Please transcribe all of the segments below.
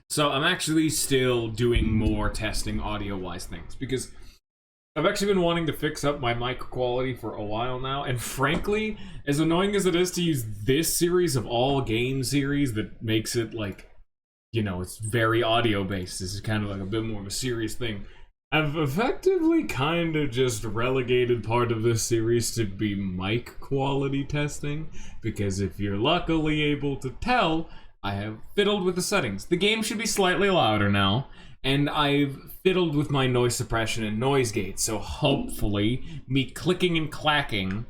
So I'm actually still doing more testing audio-wise things because I've actually been wanting to fix up my mic quality for a while now, and frankly, as annoying as it is to use this series of all game series that makes it like, you know, it's very audio-based, this is kind of like a bit more of a serious thing, I've effectively kind of just relegated part of this series to be mic quality testing, because if you're luckily able to tell, I have fiddled with the settings. The game should be slightly louder now, and I've fiddled with my noise suppression and noise gate, so hopefully me clicking and clacking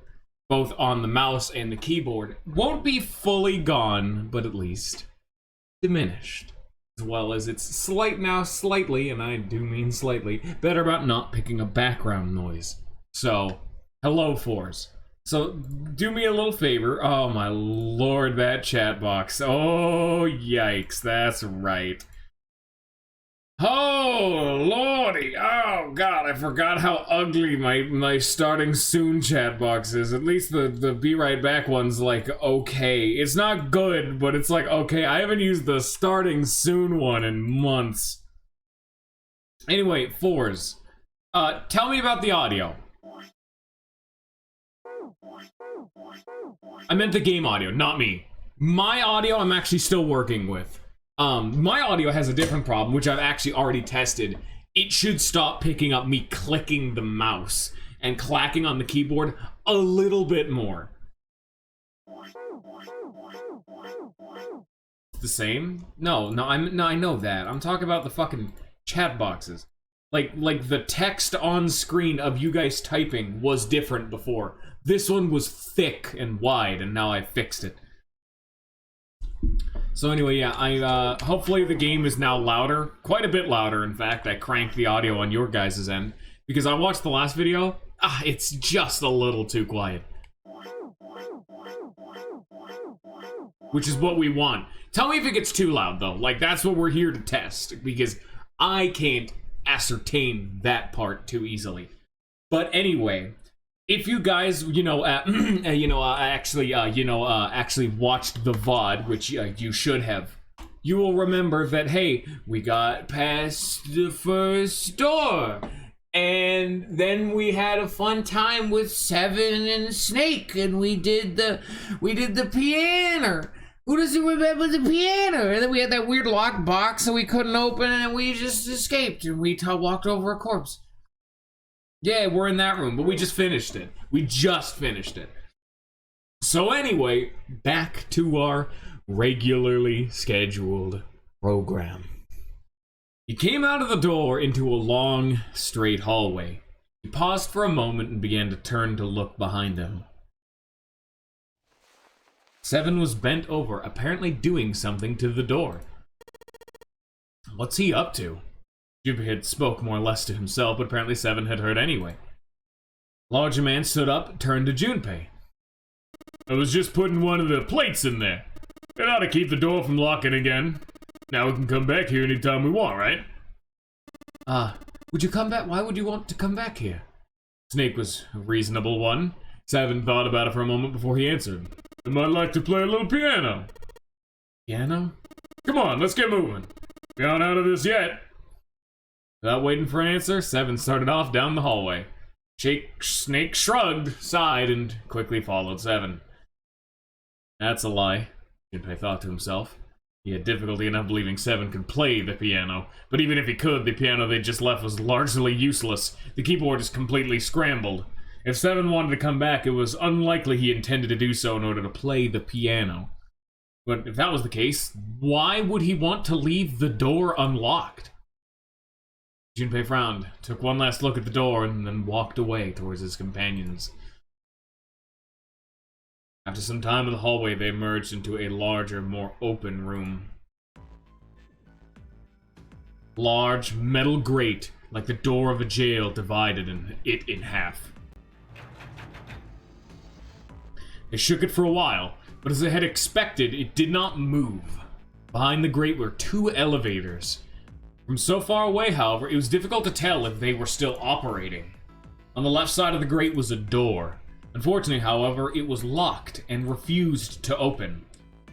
both on the mouse and the keyboard won't be fully gone, but at least diminished. As well as it's slightly, and I do mean slightly, better about not picking up background noise. So, hello, Fours. So, do me a little favor. Oh my lord, that chat box. Oh, yikes, that's right. Oh, lordy. Oh, God, I forgot how ugly my starting soon chat box is. At least the be right back one's like, okay. It's not good, but it's like, okay, I haven't used the starting soon one in months. Anyway, Fours. Tell me about the audio. I meant the game audio, not me. My audio I'm actually still working with. My audio has a different problem, which I've actually already tested. It should stop picking up me clicking the mouse and clacking on the keyboard a little bit more. The same? No, I know that. I'm talking about the fucking chat boxes. Like the text on screen of you guys typing was different before. This one was thick and wide, and now I fixed it. So anyway, yeah, I hopefully the game is now louder, quite a bit louder, in fact. I cranked the audio on your guys' end, because I watched the last video, it's just a little too quiet. Which is what we want. Tell me if it gets too loud, though. Like, that's what we're here to test, because I can't ascertain that part too easily. But anyway, if you guys, actually watched the VOD, which you should have, you will remember that, hey, we got past the first door, and then we had a fun time with Seven and Snake, and we did the piano. Who doesn't remember the piano? And then we had that weird locked box that we couldn't open, and we just escaped, and we walked over a corpse. Yeah, we're in that room, but we just finished it. We just finished it. So anyway, back to our regularly scheduled program. He came out of the door into a long, straight hallway. He paused for a moment and began to turn to look behind him. Seven was bent over, apparently doing something to the door. What's he up to? Junpei had spoke more or less to himself, but apparently Seven had heard anyway. Larger man stood up, turned to Junpei. I was just putting one of the plates in there. It ought to keep the door from locking again. Now we can come back here anytime we want, right? Would you come back? Why would you want to come back here? Snake was a reasonable one. Seven thought about it for a moment before he answered. I might like to play a little piano. Piano? Come on, let's get moving. We aren't out of this yet. Without waiting for an answer, Seven started off down the hallway. Snake shrugged, sighed, and quickly followed Seven. That's a lie, Junpei thought to himself. He had difficulty enough believing Seven could play the piano, but even if he could, the piano they just left was largely useless. The keyboard is completely scrambled. If Seven wanted to come back, it was unlikely he intended to do so in order to play the piano. But if that was the case, why would he want to leave the door unlocked? Junpei frowned, took one last look at the door, and then walked away towards his companions. After some time in the hallway, they emerged into a larger, more open room. Large metal grate, like the door of a jail, divided it in half. They shook it for a while, but as they had expected, it did not move. Behind the grate were two elevators. From so far away, however, it was difficult to tell if they were still operating. On the left side of the grate was a door. Unfortunately, however, it was locked and refused to open.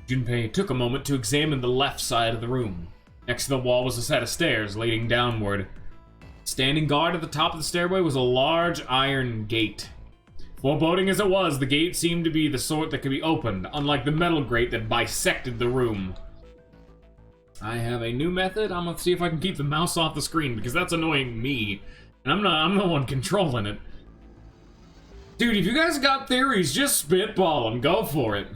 Junpei took a moment to examine the left side of the room. Next to the wall was a set of stairs leading downward. Standing guard at the top of the stairway was a large iron gate. Foreboding as it was, the gate seemed to be the sort that could be opened, unlike the metal grate that bisected the room. I have a new method. I'm gonna see if I can keep the mouse off the screen, because that's annoying me. And I'm the one controlling it. Dude, if you guys got theories, just spitball them. Go for it.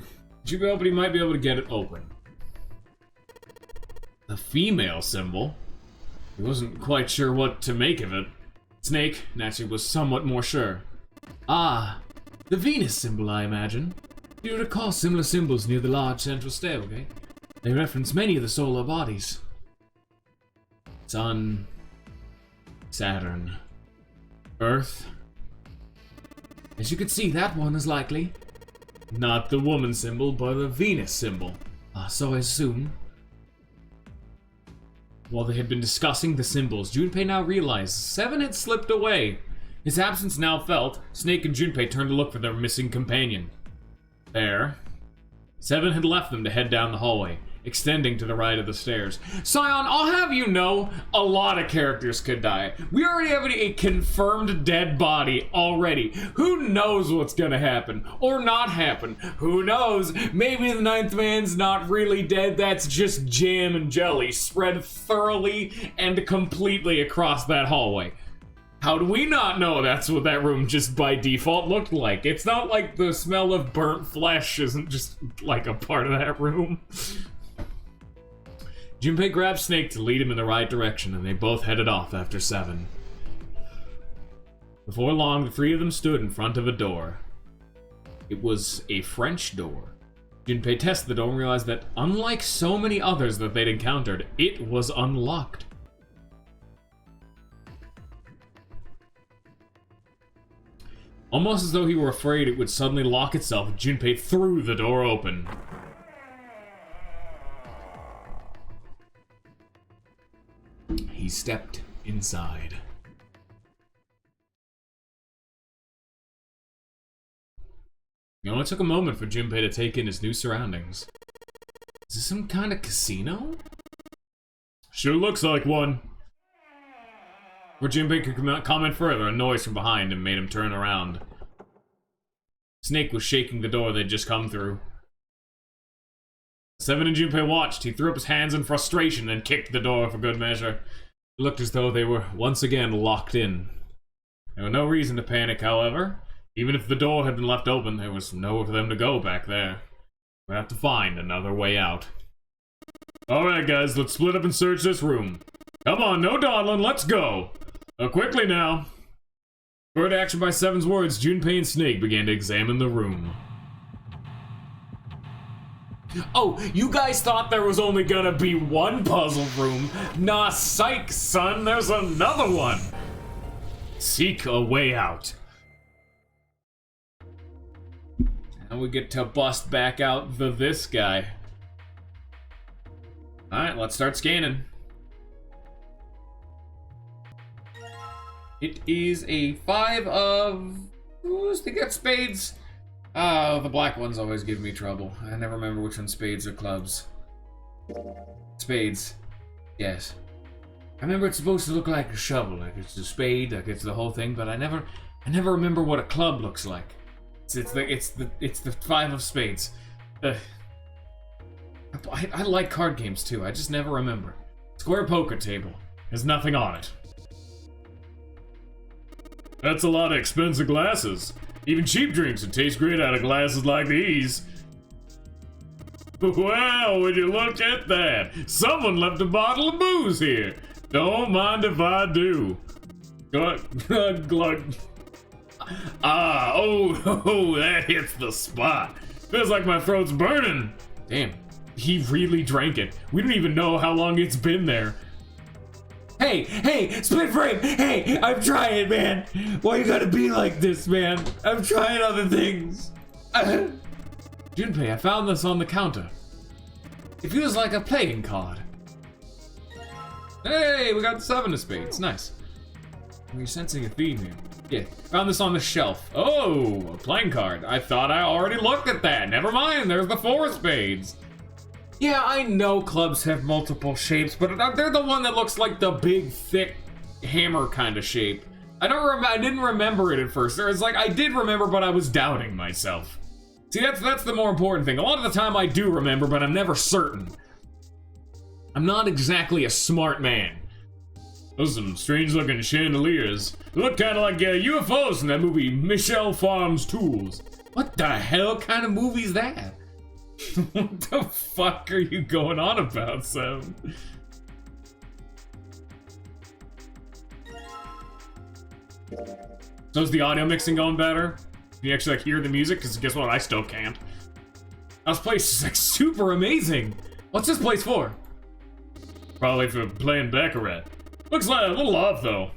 He might be able to get it open. The female symbol? He wasn't quite sure what to make of it. Snake, naturally, was somewhat more sure. Ah, the Venus symbol, I imagine. Do you recall similar symbols near the large central stairway? They reference many of the solar bodies. Sun, Saturn, Earth. As you can see, that one is likely. Not the woman symbol, but the Venus symbol. So I assume. While they had been discussing the symbols, Junpei now realized Seven had slipped away. His absence now felt, Snake and Junpei turned to look for their missing companion. There. Seven had left them to head down the hallway, extending to the right of the stairs. Scion, I'll have you know, a lot of characters could die. We already have a confirmed dead body already. Who knows what's gonna happen, or not happen? Who knows? Maybe the ninth man's not really dead, that's just jam and jelly spread thoroughly and completely across that hallway. How do we not know that's what that room just by default looked like? It's not like the smell of burnt flesh isn't just like a part of that room. Junpei grabbed Snake to lead him in the right direction, and they both headed off after Seven. Before long, the three of them stood in front of a door. It was a French door. Junpei tested the door and realized that, unlike so many others that they'd encountered, it was unlocked. Almost as though he were afraid it would suddenly lock itself, Junpei threw the door open. He stepped inside. It only took a moment for Junpei to take in his new surroundings. Is this some kind of casino? Sure looks like one. Before Junpei could comment further, a noise from behind him made him turn around. Snake was shaking the door they'd just come through. Seven and Junpei watched. He threw up his hands in frustration and kicked the door for good measure. It looked as though they were once again locked in. There was no reason to panic, however. Even if the door had been left open, there was nowhere for them to go back there. We'd have to find another way out. Alright guys, let's split up and search this room. Come on, no dawdling, let's go! Quickly now. Spurred action by Seven's words, Junpei and Snake began to examine the room. Oh, you guys thought there was only gonna be one puzzle room? Nah, psych, son, there's another one! Seek a way out. And we get to bust back out this guy. Alright, let's start scanning. It is a 5 of... Who's to get spades? Oh, the black ones always give me trouble. I never remember which one's spades or clubs. Spades. Yes. I remember it's supposed to look like a shovel, like it's a spade, like it's the whole thing, but I never remember what a club looks like. It's the 5 of spades. I like card games too, I just never remember. Square poker table. There's nothing on it. That's a lot of expensive glasses. Even cheap drinks would taste great out of glasses like these. Wow, would you look at that? Someone left a bottle of booze here. Don't mind if I do. Glug, glug. Ah, oh, that hits the spot. Feels like my throat's burning. Damn, he really drank it. We don't even know how long it's been there. Hey, split frame! Hey, I'm trying, man! Why you gotta be like this, man? I'm trying other things. Junpei, I found this on the counter. It feels like a playing card. Hey, we got the 7 of spades. Nice. We're sensing a theme here. Yeah, found this on the shelf. Oh, a playing card. I thought I already looked at that. Never mind, there's the 4 of spades. Yeah, I know clubs have multiple shapes, but they're the one that looks like the big, thick hammer kind of shape. I didn't remember it at first. It's like I did remember, but I was doubting myself. See, that's the more important thing. A lot of the time I do remember, but I'm never certain. I'm not exactly a smart man. Those are some strange-looking chandeliers. They look kind of like UFOs in that movie, Michelle Farms Tools. What the hell kind of movie is that? What the fuck are you going on about, Sam? So is the audio mixing going better? Can you actually hear the music? Because guess what? I still can't. This place is like super amazing. What's this place for? Probably for playing Baccarat. Looks like a little off though.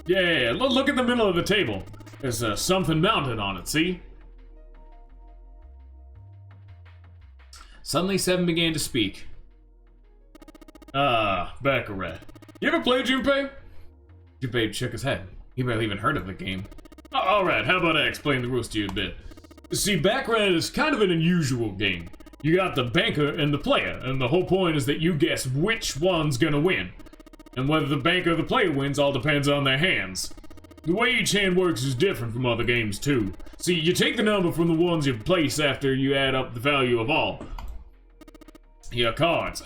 Yeah, look in the middle of the table. There's something mounted on it, see? Suddenly, Seven began to speak. Baccarat. You ever play Junpei? Junpei shook his head. He barely even heard of the game. Alright, how about I explain the rules to you a bit? See, Baccarat is kind of an unusual game. You got the banker and the player, and the whole point is that you guess which one's gonna win. And whether the banker or the player wins all depends on their hands. The way each hand works is different from other games too. See, you take the number from the ones you place after you add up the value of all your cards.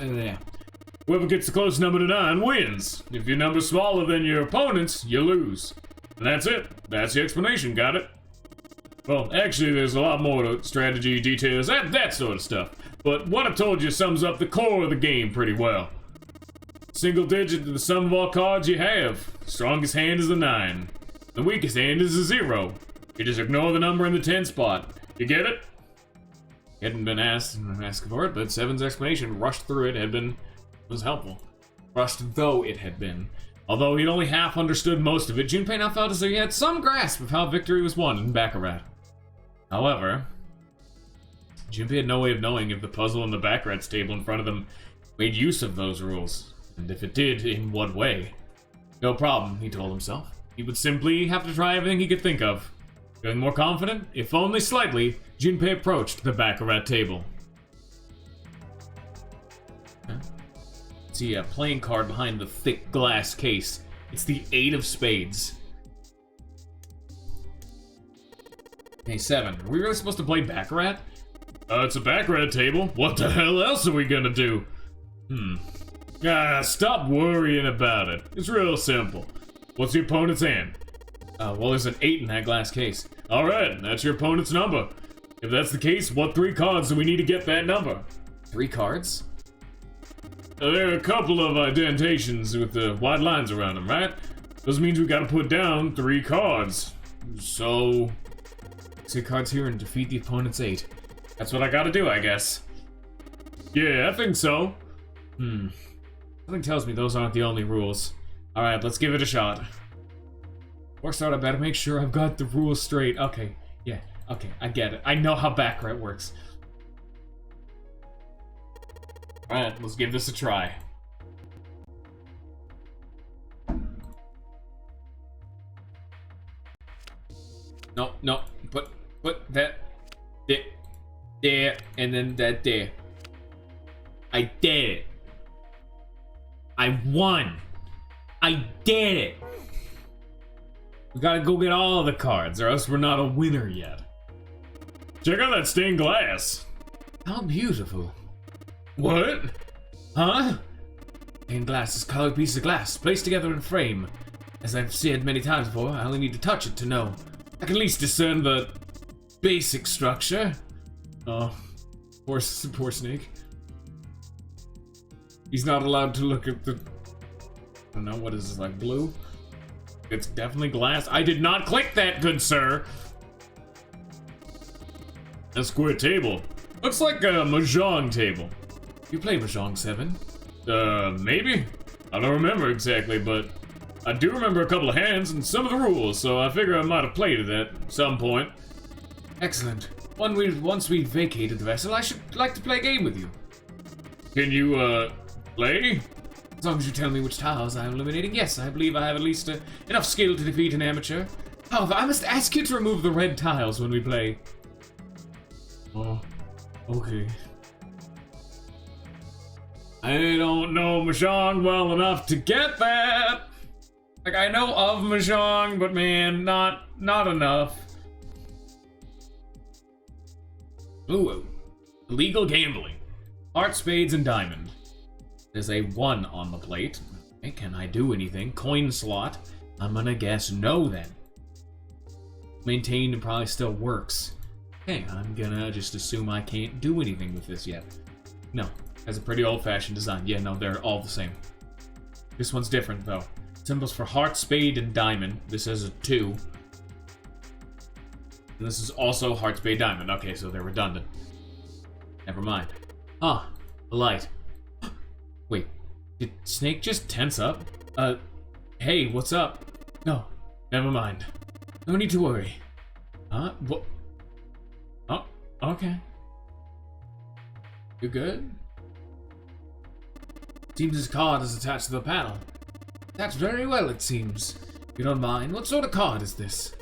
Whoever gets the closest number to 9 wins. If your number's smaller than your opponent's, you lose. And that's it. That's the explanation, got it? Well, actually, there's a lot more to strategy, details, that sort of stuff. But what I told you sums up the core of the game pretty well. Single digit to the sum of all cards you have. Strongest hand is a 9. The weakest hand is a 0. You just ignore the number in the 10 spot. You get it? He hadn't been asked for it, but Seven's explanation rushed through it was helpful. Rushed though it had been. Although he'd only half understood most of it, Junpei now felt as though he had some grasp of how victory was won in Baccarat. However, Junpei had no way of knowing if the puzzle in the Baccarat's table in front of them made use of those rules, and if it did, in what way. No problem, he told himself. He would simply have to try everything he could think of. Feeling more confident, if only slightly, Junpei approached the Baccarat table. See a playing card behind the thick glass case. It's the 8 of spades. Hey, Seven, are we really supposed to play Baccarat? It's a Baccarat table. What the hell else are we gonna do? Stop worrying about it. It's real simple. What's your opponent's hand? Well, there's an 8 in that glass case. Alright, that's your opponent's number. If that's the case, what 3 cards do we need to get that number? 3 cards? There are a couple of indentations with the wide lines around them, right? Those means we gotta put down 3 cards. So... 2 cards here and defeat the opponent's 8. That's what I gotta do, I guess. Yeah, I think so. Something tells me those aren't the only rules. Alright, let's give it a shot. First out, I better make sure I've got the rules straight. Okay, yeah, okay, I get it. I know how Baccarat works. Alright, let's give this a try. No, put that there, and then that there. I did it. I won. I did it. We gotta go get all the cards, or else we're not a winner yet. Check out that stained glass. How beautiful. What? Huh? Stained glass is colored pieces of glass, placed together in a frame. As I've said many times before, I only need to touch it to know. I can at least discern the basic structure. Oh, poor Snake. He's not allowed to look at the... I don't know, what is this, like blue? It's definitely glass. I did not click that, good sir. A square table. Looks like a mahjong table. You play mahjong, Seven? Maybe? I don't remember exactly, but I do remember a couple of hands and some of the rules, so I figure I might have played it at some point. Excellent. Once we've vacated the vessel, I should like to play a game with you. Can you, play? As long as you tell me which tiles I'm eliminating, yes, I believe I have at least enough skill to defeat an amateur. However, I must ask you to remove the red tiles when we play. Oh, okay. I don't know Mahjong well enough to get that. Like, I know of Mahjong, but man, not enough. Ooh, illegal gambling. Heart, spades, and diamond. There's a 1 on the plate. Okay, can I do anything? Coin slot. I'm gonna guess no then. Maintained and probably still works. Okay, I'm gonna just assume I can't do anything with this yet. No, has a pretty old-fashioned design. Yeah, no, they're all the same. This one's different though. Symbols for heart, spade, and diamond. This has a 2. And this is also heart, spade, diamond. Okay, so they're redundant. Never mind. Ah, a light. Wait, did Snake just tense up? Hey, what's up? No, never mind. No need to worry. Huh? What? Oh, okay. You good? Seems his card is attached to the panel. That's very well, it seems. If you don't mind, what sort of card is this?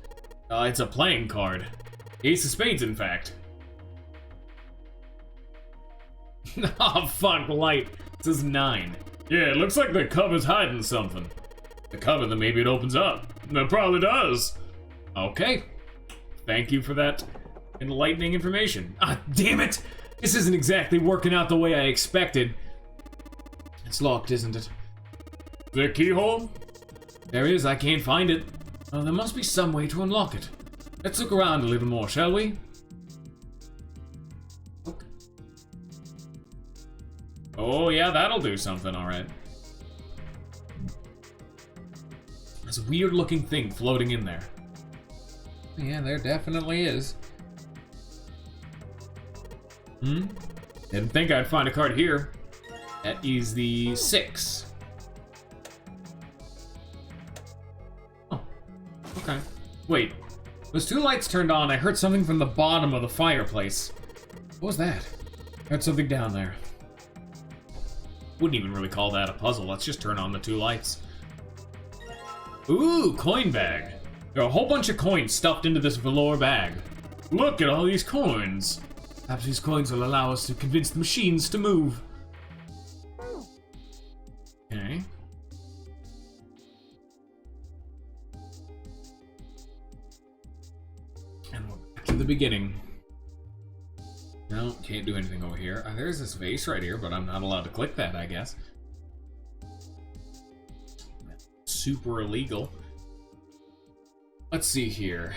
It's a playing card. Ace of Spades, in fact. Oh, fuck, light. This is 9. Yeah, it looks like the cover's hiding something. The cover, then maybe it opens up. It probably does. Okay. Thank you for that enlightening information. Ah, damn it! This isn't exactly working out the way I expected. It's locked, isn't it? The keyhole? There is, I can't find it. Oh, there must be some way to unlock it. Let's look around a little more, shall we? Okay. Oh, yeah, that'll do something, alright. There's a weird-looking thing floating in there. Yeah, there definitely is. Didn't think I'd find a card here. That is the 6. Oh, okay. Wait, those 2 lights turned on. I heard something from the bottom of the fireplace. What was that? I heard something down there. Wouldn't even really call that a puzzle. Let's just turn on the 2 lights. Ooh, coin bag. There are a whole bunch of coins stuffed into this velour bag. Look at all these coins. Perhaps these coins will allow us to convince the machines to move. Okay. And we're back to the beginning. No, can't do anything over here. There's this vase right here, but I'm not allowed to click that, I guess. Super illegal. Let's see here.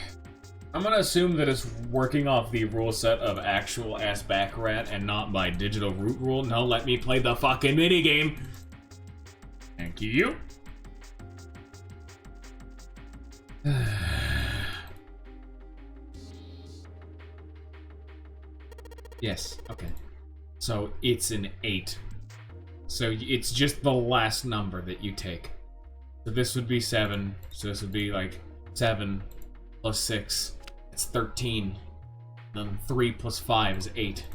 I'm gonna assume that it's working off the rule set of actual ass Baccarat and not by digital root rule. No, let me play the fucking minigame. Thank you. Yes, okay. So it's an 8. So it's just the last number that you take. So this would be 7. So this would be like 7 plus 6. It's 13. Then 3 plus 5 is 8.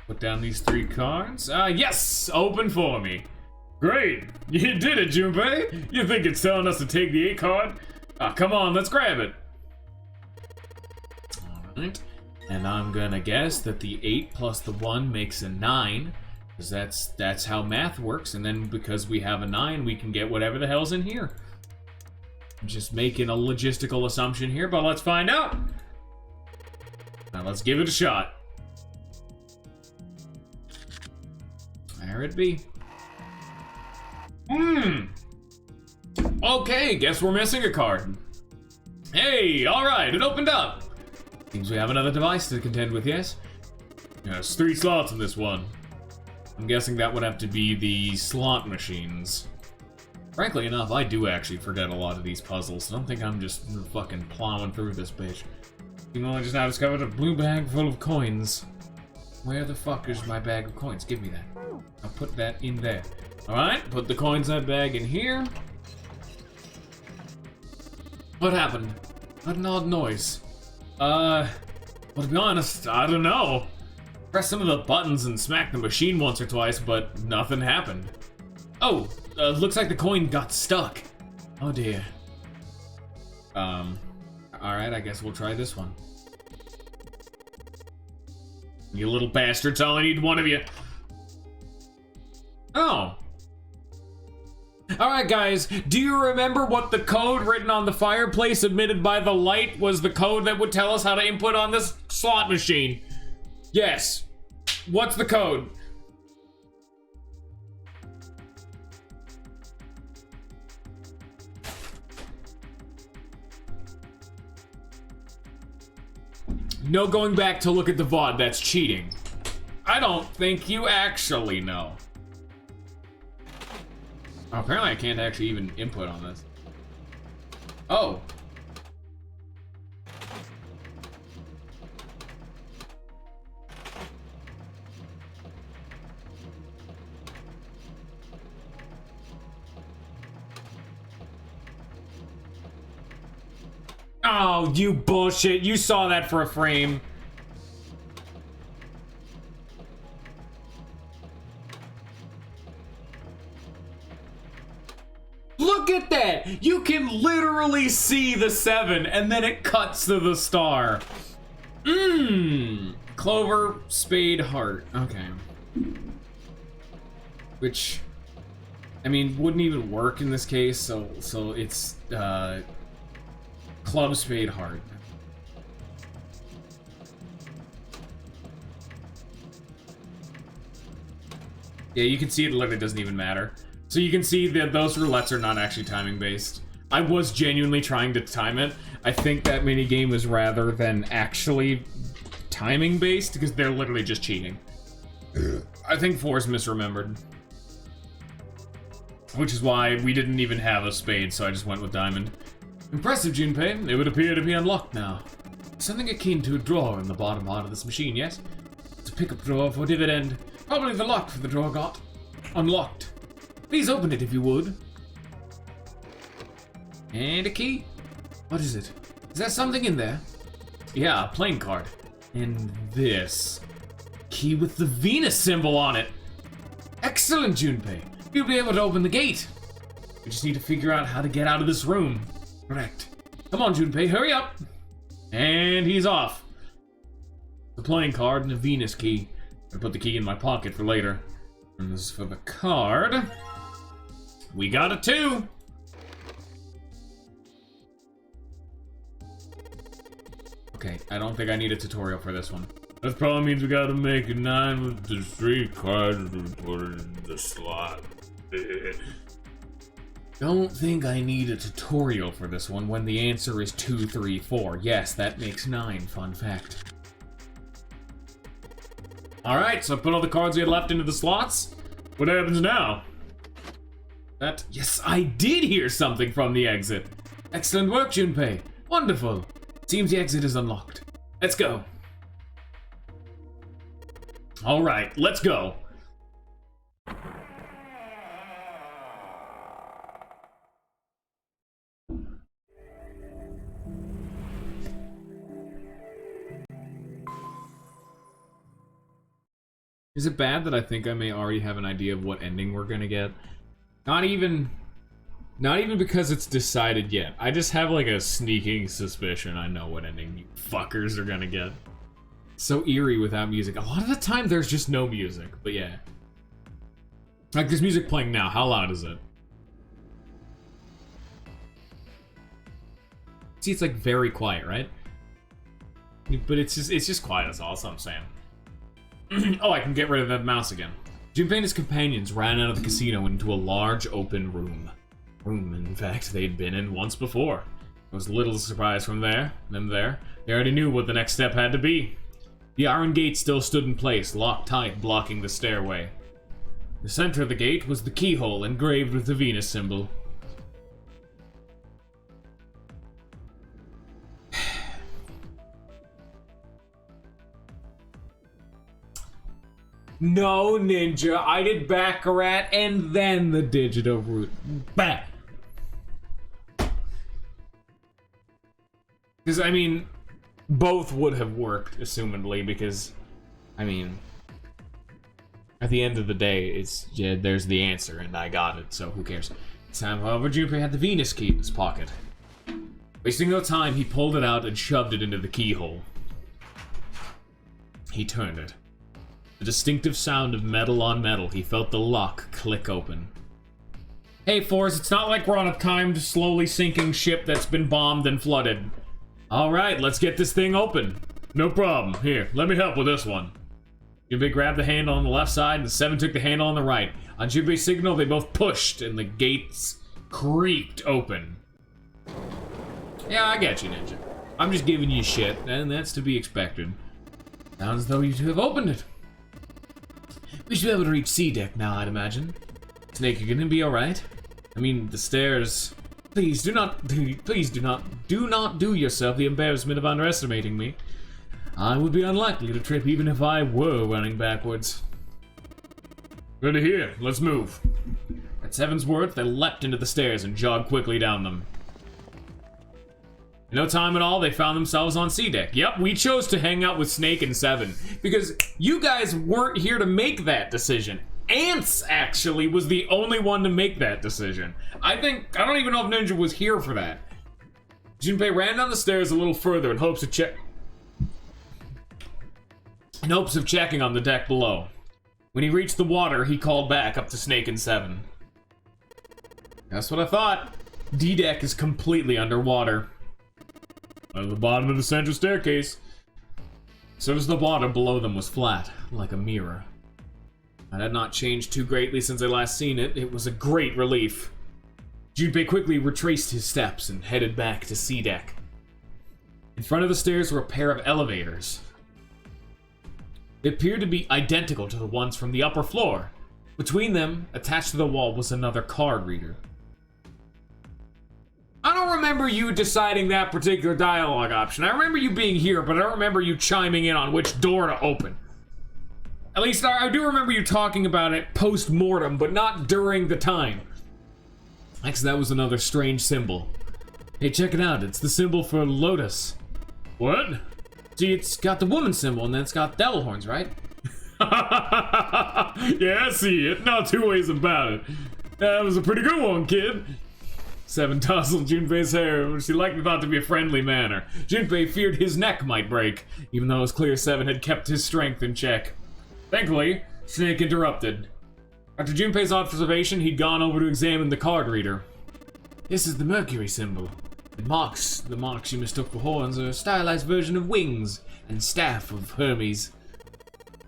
Put down these 3 cards. Yes! Open for me. Great! You did it, Junpei! You think it's telling us to take the 8 card? Come on, let's grab it. Alright. And I'm gonna guess that the 8 plus the 1 makes a 9. Because that's how math works, and then because we have a 9, we can get whatever the hell's in here. I'm just making a logistical assumption here, but let's find out. Now let's give it a shot. There it be. Okay, guess we're missing a card. Hey, alright, it opened up. Seems we have another device to contend with, yes? There's 3 slots in this one. I'm guessing that would have to be the slot machines. Frankly enough, I do actually forget a lot of these puzzles. I don't think I'm just fucking plowing through this bitch. You know, I just now discovered a blue bag full of coins. Where the fuck is my bag of coins? Give me that. I'll put that in there. Alright, put the coins in that bag in here. What happened? What an odd noise. Well, to be honest, I don't know. Press some of the buttons and smack the machine once or twice, but nothing happened. Oh, looks like the coin got stuck. Oh dear. Alright, I guess we'll try this one. You little bastards, I only need one of you. Oh. Alright guys, do you remember what the code written on the fireplace emitted by the light was the code that would tell us how to input on this slot machine? Yes. What's the code? No going back to look at the VOD, that's cheating. I don't think you actually know. Oh, apparently I can't actually even input on this. Oh. Oh, you bullshit. You saw that for a frame. Look at that! You can literally see the 7 and then it cuts to the star. Clover, spade, heart. Okay. Which, I mean, wouldn't even work in this case, so it's, club, spade, heart. Yeah, you can see it literally doesn't even matter. So you can see that those roulettes are not actually timing based. I was genuinely trying to time it. I think that minigame is rather than actually timing based because they're literally just cheating. I think 4 is misremembered. Which is why we didn't even have a spade, so I just went with diamond. Impressive, Junpei. It would appear to be unlocked now. Something akin to a drawer in the bottom part of this machine, yes? It's a pickup drawer for dividend. Probably the lock for the drawer got unlocked. Please open it if you would. And a key? What is it? Is there something in there? Yeah, a playing card. And this. Key with the Venus symbol on it. Excellent, Junpei. You'll be able to open the gate. We just need to figure out how to get out of this room. Correct. Come on, Junpei, hurry up. And he's off. The playing card and a Venus key. I put the key in my pocket for later. And this is for the card. We got a 2. Okay, I don't think I need a tutorial for this one. That probably means we gotta make a 9 with the 3 cards and put it in the slot. Don't think I need a tutorial for this one when the answer is 2, 3, 4. Yes, that makes 9, fun fact. Alright, so I put all the cards we had left into the slots. What happens now? Yes, I did hear something from the exit. Excellent work, Junpei. Wonderful. Seems the exit is unlocked. Let's go. Alright, let's go. Is it bad that I think I may already have an idea of what ending we're gonna get? Not even because it's decided yet. I just have like a sneaking suspicion I know what ending you fuckers are gonna get. So eerie without music. A lot of the time there's just no music, but yeah. Like there's music playing now. How loud is it? See, it's like very quiet, right? But it's just quiet, that's all I'm saying. Oh, I can get rid of that mouse again. Junpei and his companions ran out of the casino into a large open room. In fact, they'd been in once before. There was little surprise from them there. They already knew what the next step had to be. The iron gate still stood in place, locked tight, blocking the stairway. The center of the gate was the keyhole engraved with the Venus symbol. No, Ninja, I did Baccarat and then the digital route. Bah! Because, I mean, both would have worked, assumedly, because, I mean, at the end of the day, it's, yeah, there's the answer, and I got it, so who cares? This time, however, Junpei had the Venus key in his pocket. Wasting no time, he pulled it out and shoved it into the keyhole. He turned it. The distinctive sound of metal on metal. He felt the lock click open. Hey, Forrest, it's not like we're on a timed, slowly sinking ship that's been bombed and flooded. Alright, let's get this thing open. No problem. Here, let me help with this one. Junpei grabbed the handle on the left side, and the Seven took the handle on the right. On Junpei's signal, they both pushed, and the gates creaked open. Yeah, I get you, Ninja. I'm just giving you shit, and that's to be expected. Sounds as though you two have opened it. We should be able to reach C deck now, I'd imagine. Snake, you're gonna be alright? I mean, the stairs... Please do not do yourself the embarrassment of underestimating me. I would be unlikely to trip even if I were running backwards. Good to hear. Let's move. At Seven's words, they leapt into the stairs and jogged quickly down them. In no time at all, they found themselves on C deck. Yep, we chose to hang out with Snake and Seven because you guys weren't here to make that decision. Ants, actually, was the only one to make that decision. I don't even know if Ninja was here for that. Junpei ran down the stairs a little further in hopes of checking on the deck below. When he reached the water, he called back up to Snake and Seven. That's what I thought. D-deck is completely underwater. At the bottom of the central staircase. So as the water below them was flat, like a mirror. It had not changed too greatly since I last seen it. It was a great relief. Junpei quickly retraced his steps and headed back to C deck. In front of the stairs were a pair of elevators. They appeared to be identical to the ones from the upper floor. Between them, attached to the wall, was another card reader. I don't remember you deciding that particular dialogue option. I remember you being here, but I don't remember you chiming in on which door to open. At least I do remember you talking about it post-mortem, but not during the time. Actually, that was another strange symbol. Hey, check it out. It's the symbol for Lotus. What? See, it's got the woman symbol, and then it's got devil horns, right? Yeah, I see it. Not two ways about it. That was a pretty good one, kid. Seven tousled Junpei's hair, which he likely thought to be a friendly manner. Junpei feared his neck might break, even though it was clear Seven had kept his strength in check. Thankfully, Snake interrupted. After Junpei's observation, he'd gone over to examine the card reader. This is the Mercury symbol. The marks you mistook for horns are a stylized version of wings and staff of Hermes.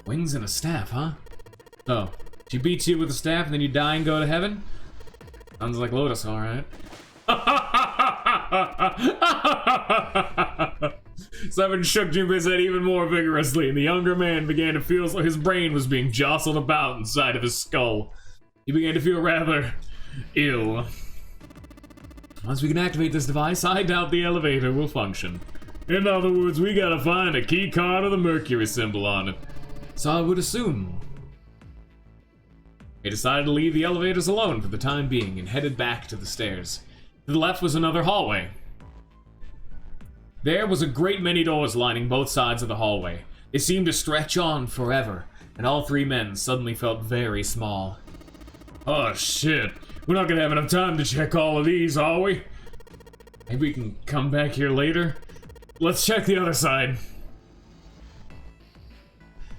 Wings and a staff, huh? Oh, she beats you with a staff and then you die and go to heaven? Sounds like Lotus, alright. Seven shook Junpei's head even more vigorously, and the younger man began to feel as though his brain was being jostled about inside of his skull. He began to feel rather ill. Once we can activate this device, I doubt the elevator will function. In other words, we gotta find a key card with the Mercury symbol on it. So I would assume. He decided to leave the elevators alone for the time being and headed back to the stairs. To the left was another hallway. There was a great many doors lining both sides of the hallway. They seemed to stretch on forever, and all three men suddenly felt very small. Oh shit, we're not gonna have enough time to check all of these, are we? Maybe we can come back here later? Let's check the other side.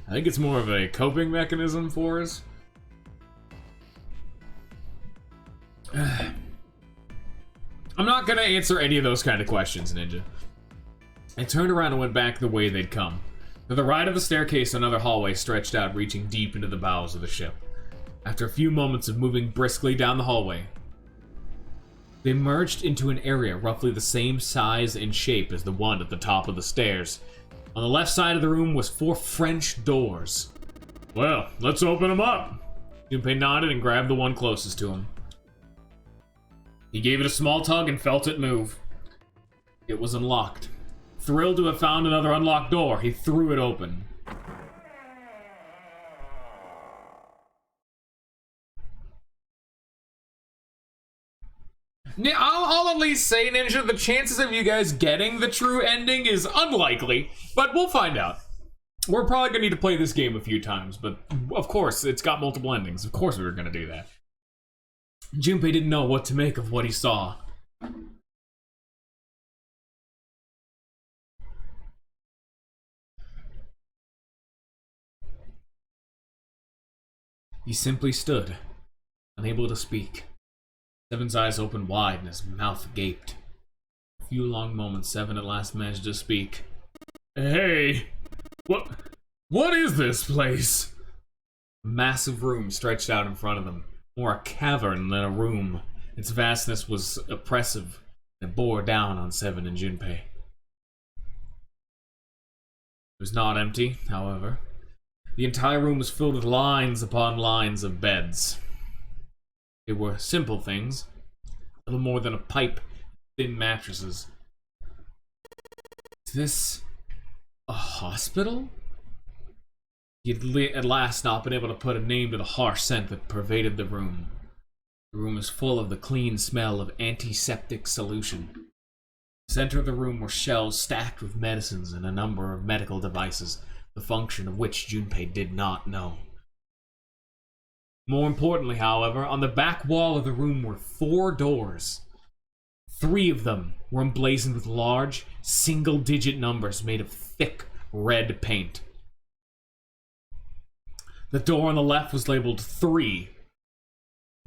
I think it's more of a coping mechanism for us. I'm not gonna answer any of those kind of questions, Ninja. I turned around and went back the way they'd come. To the right of the staircase, another hallway stretched out, reaching deep into the bowels of the ship. After a few moments of moving briskly down the hallway, they emerged into an area roughly the same size and shape as the one at the top of the stairs. On the left side of the room was 4 French doors. Well, let's open them up. Junpei nodded and grabbed the one closest to him. He gave it a small tug and felt it move. It was unlocked. Thrilled to have found another unlocked door, he threw it open. I'll at least say, Ninja, the chances of you guys getting the true ending is unlikely, but we'll find out. We're probably gonna need to play this game a few times, but of course, it's got multiple endings. Of course we were gonna do that. Junpei didn't know what to make of what he saw. He simply stood, unable to speak. Seven's eyes opened wide and his mouth gaped. A few long moments, Seven at last managed to speak. Hey, what is this place? A massive room stretched out in front of them, more a cavern than a room. Its vastness was oppressive and bore down on Seven and Junpei. It was not empty, however. The entire room was filled with lines upon lines of beds. They were simple things, a little more than a pipe, thin mattresses. Is this a hospital? He had at last not been able to put a name to the harsh scent that pervaded the room. The room was full of the clean smell of antiseptic solution. The center of the room were shelves stacked with medicines and a number of medical devices, the function of which Junpei did not know. More importantly, however, on the back wall of the room were 4 doors. 3 of them were emblazoned with large, single-digit numbers made of thick, red paint. The door on the left was labeled 3.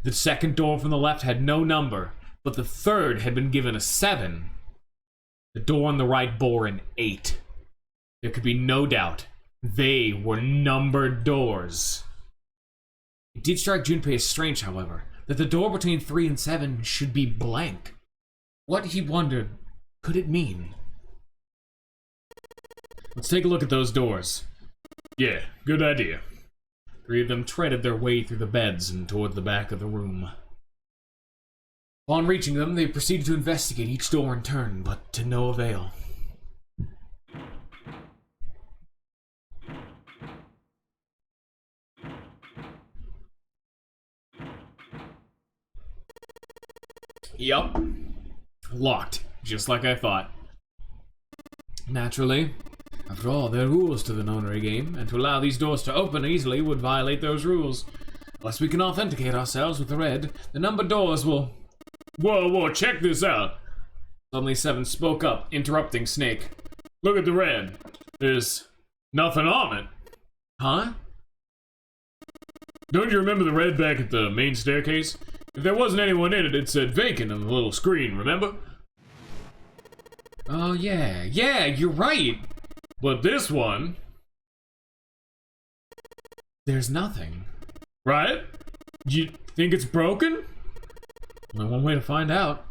The second door from the left had no number, but the third had been given a 7. The door on the right bore an 8. There could be no doubt. They were numbered doors. It did strike Junpei as strange, however, that the door between 3 and 7 should be blank. What, he wondered, could it mean? Let's take a look at those doors. Yeah, good idea. 3 of them treaded their way through the beds and toward the back of the room. Upon reaching them, they proceeded to investigate each door in turn, but to no avail. Yup. Locked, just like I thought. Naturally, after all, there are rules to the nonary game, and to allow these doors to open easily would violate those rules. Unless we can authenticate ourselves with the red, the numbered doors will... Whoa, check this out! Suddenly Seven spoke up, interrupting Snake. Look at the red. There's nothing on it. Huh? Don't you remember the red back at the main staircase? If there wasn't anyone in it, it said vacant on the little screen, remember? Oh, yeah, you're right. But this one... There's nothing. Right? You think it's broken? Only one way to find out.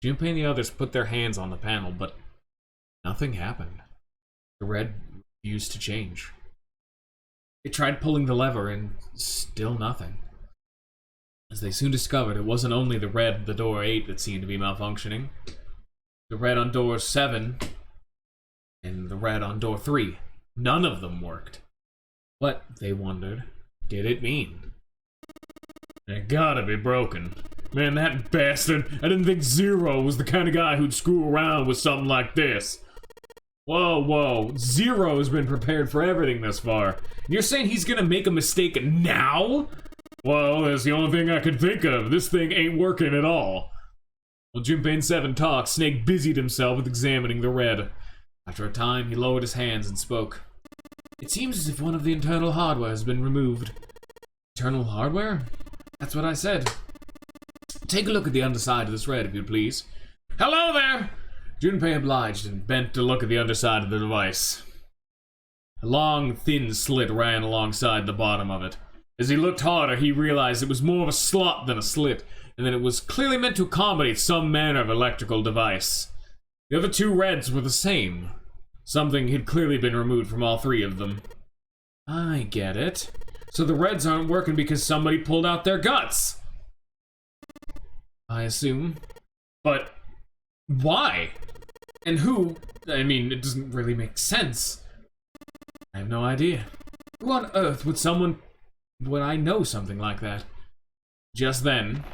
Junpei and the others put their hands on the panel, but nothing happened. The red refused to change. They tried pulling the lever and still nothing. As they soon discovered, it wasn't only the red of the door 8 that seemed to be malfunctioning. The red on door 7 and the red on door 3. None of them worked. What, they wondered, did it mean? It gotta be broken. Man, that bastard! I didn't think Zero was the kind of guy who'd screw around with something like this. Whoa. Zero's been prepared for everything thus far. And you're saying he's gonna make a mistake now? Well, that's the only thing I could think of. This thing ain't working at all. While Junpei and Seven talked, Snake busied himself with examining the red. After a time, he lowered his hands and spoke. It seems as if one of the internal hardware has been removed. Internal hardware? That's what I said. Take a look at the underside of this red, if you'd please. Hello there! Junpei obliged and bent to look at the underside of the device. A long, thin slit ran alongside the bottom of it. As he looked harder, he realized it was more of a slot than a slit, and that it was clearly meant to accommodate some manner of electrical device. The other 2 reds were the same. Something had clearly been removed from all 3 of them. I get it. So the reds aren't working because somebody pulled out their guts. I assume. But why? And who? I mean, it doesn't really make sense. I have no idea. Who on earth would I know something like that? Just then,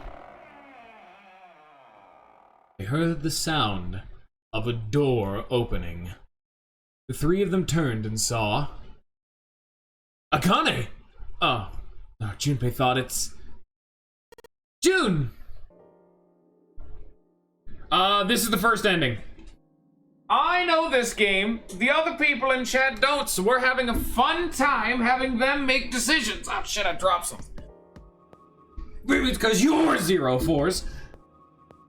they heard the sound of a door opening. The 3 of them turned and saw... Akane! Oh, Junpei thought it's... June! This is the first ending. I know this game. The other people in chat don't, so we're having a fun time having them make decisions. Oh shit, I dropped something. Maybe it's because you're 04s.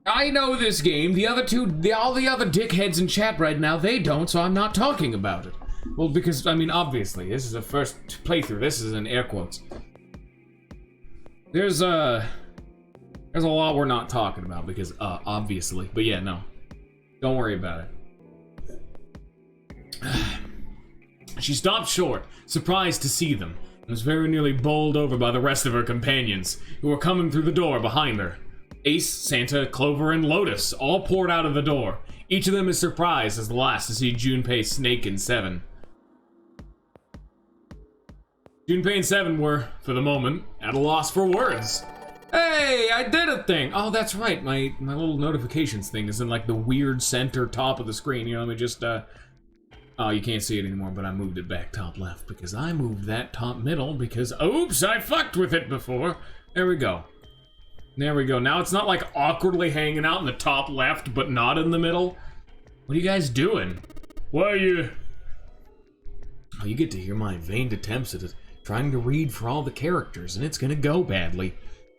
I know this game. The other two, all the other dickheads in chat right now, they don't, so I'm not talking about it. Well, because, I mean, obviously, this is a first playthrough. This is in air quotes. There's a lot we're not talking about because, obviously. But yeah, no. Don't worry about it. She stopped short, surprised to see them, and was very nearly bowled over by the rest of her companions, who were coming through the door behind her. Ace, Santa, Clover, and Lotus all poured out of the door. Each of them is surprised as the last to see Junpei, Snake, and Seven. Junpei and Seven were, for the moment, at a loss for words. Hey, I did a thing! Oh, that's right, my little notifications thing is in like the weird center top of the screen. You know, let me just, oh, you can't see it anymore, but I moved it back top left because I moved that top middle because, oops, I fucked with it before. There we go. There we go. Now it's not like awkwardly hanging out in the top left, but not in the middle. What are you guys doing? Why are you... Oh, you get to hear my vain attempts at trying to read for all the characters, and it's gonna go badly.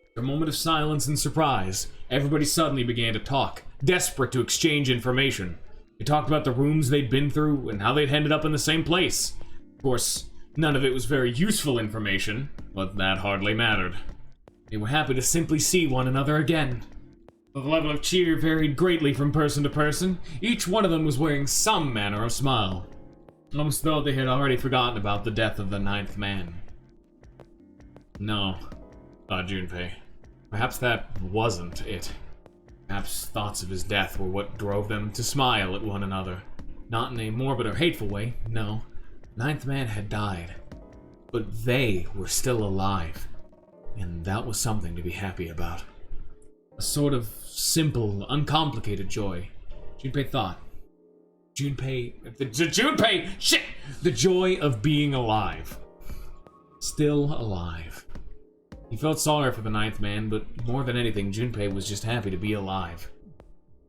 After a moment of silence and surprise, everybody suddenly began to talk, desperate to exchange information. They talked about the rooms they'd been through and how they'd ended up in the same place. Of course, none of it was very useful information, but that hardly mattered. They were happy to simply see one another again. The level of cheer varied greatly from person to person. Each one of them was wearing some manner of smile, almost though they had already forgotten about the death of the ninth man. No, thought Junpei. Perhaps that wasn't it. Perhaps thoughts of his death were what drove them to smile at one another. Not in a morbid or hateful way, no. Ninth man had died. But they were still alive. And that was something to be happy about. A sort of simple, uncomplicated joy. Junpei thought. Junpei! Shit! The joy of being alive. Still alive. He felt sorry for the ninth man, but more than anything, Junpei was just happy to be alive.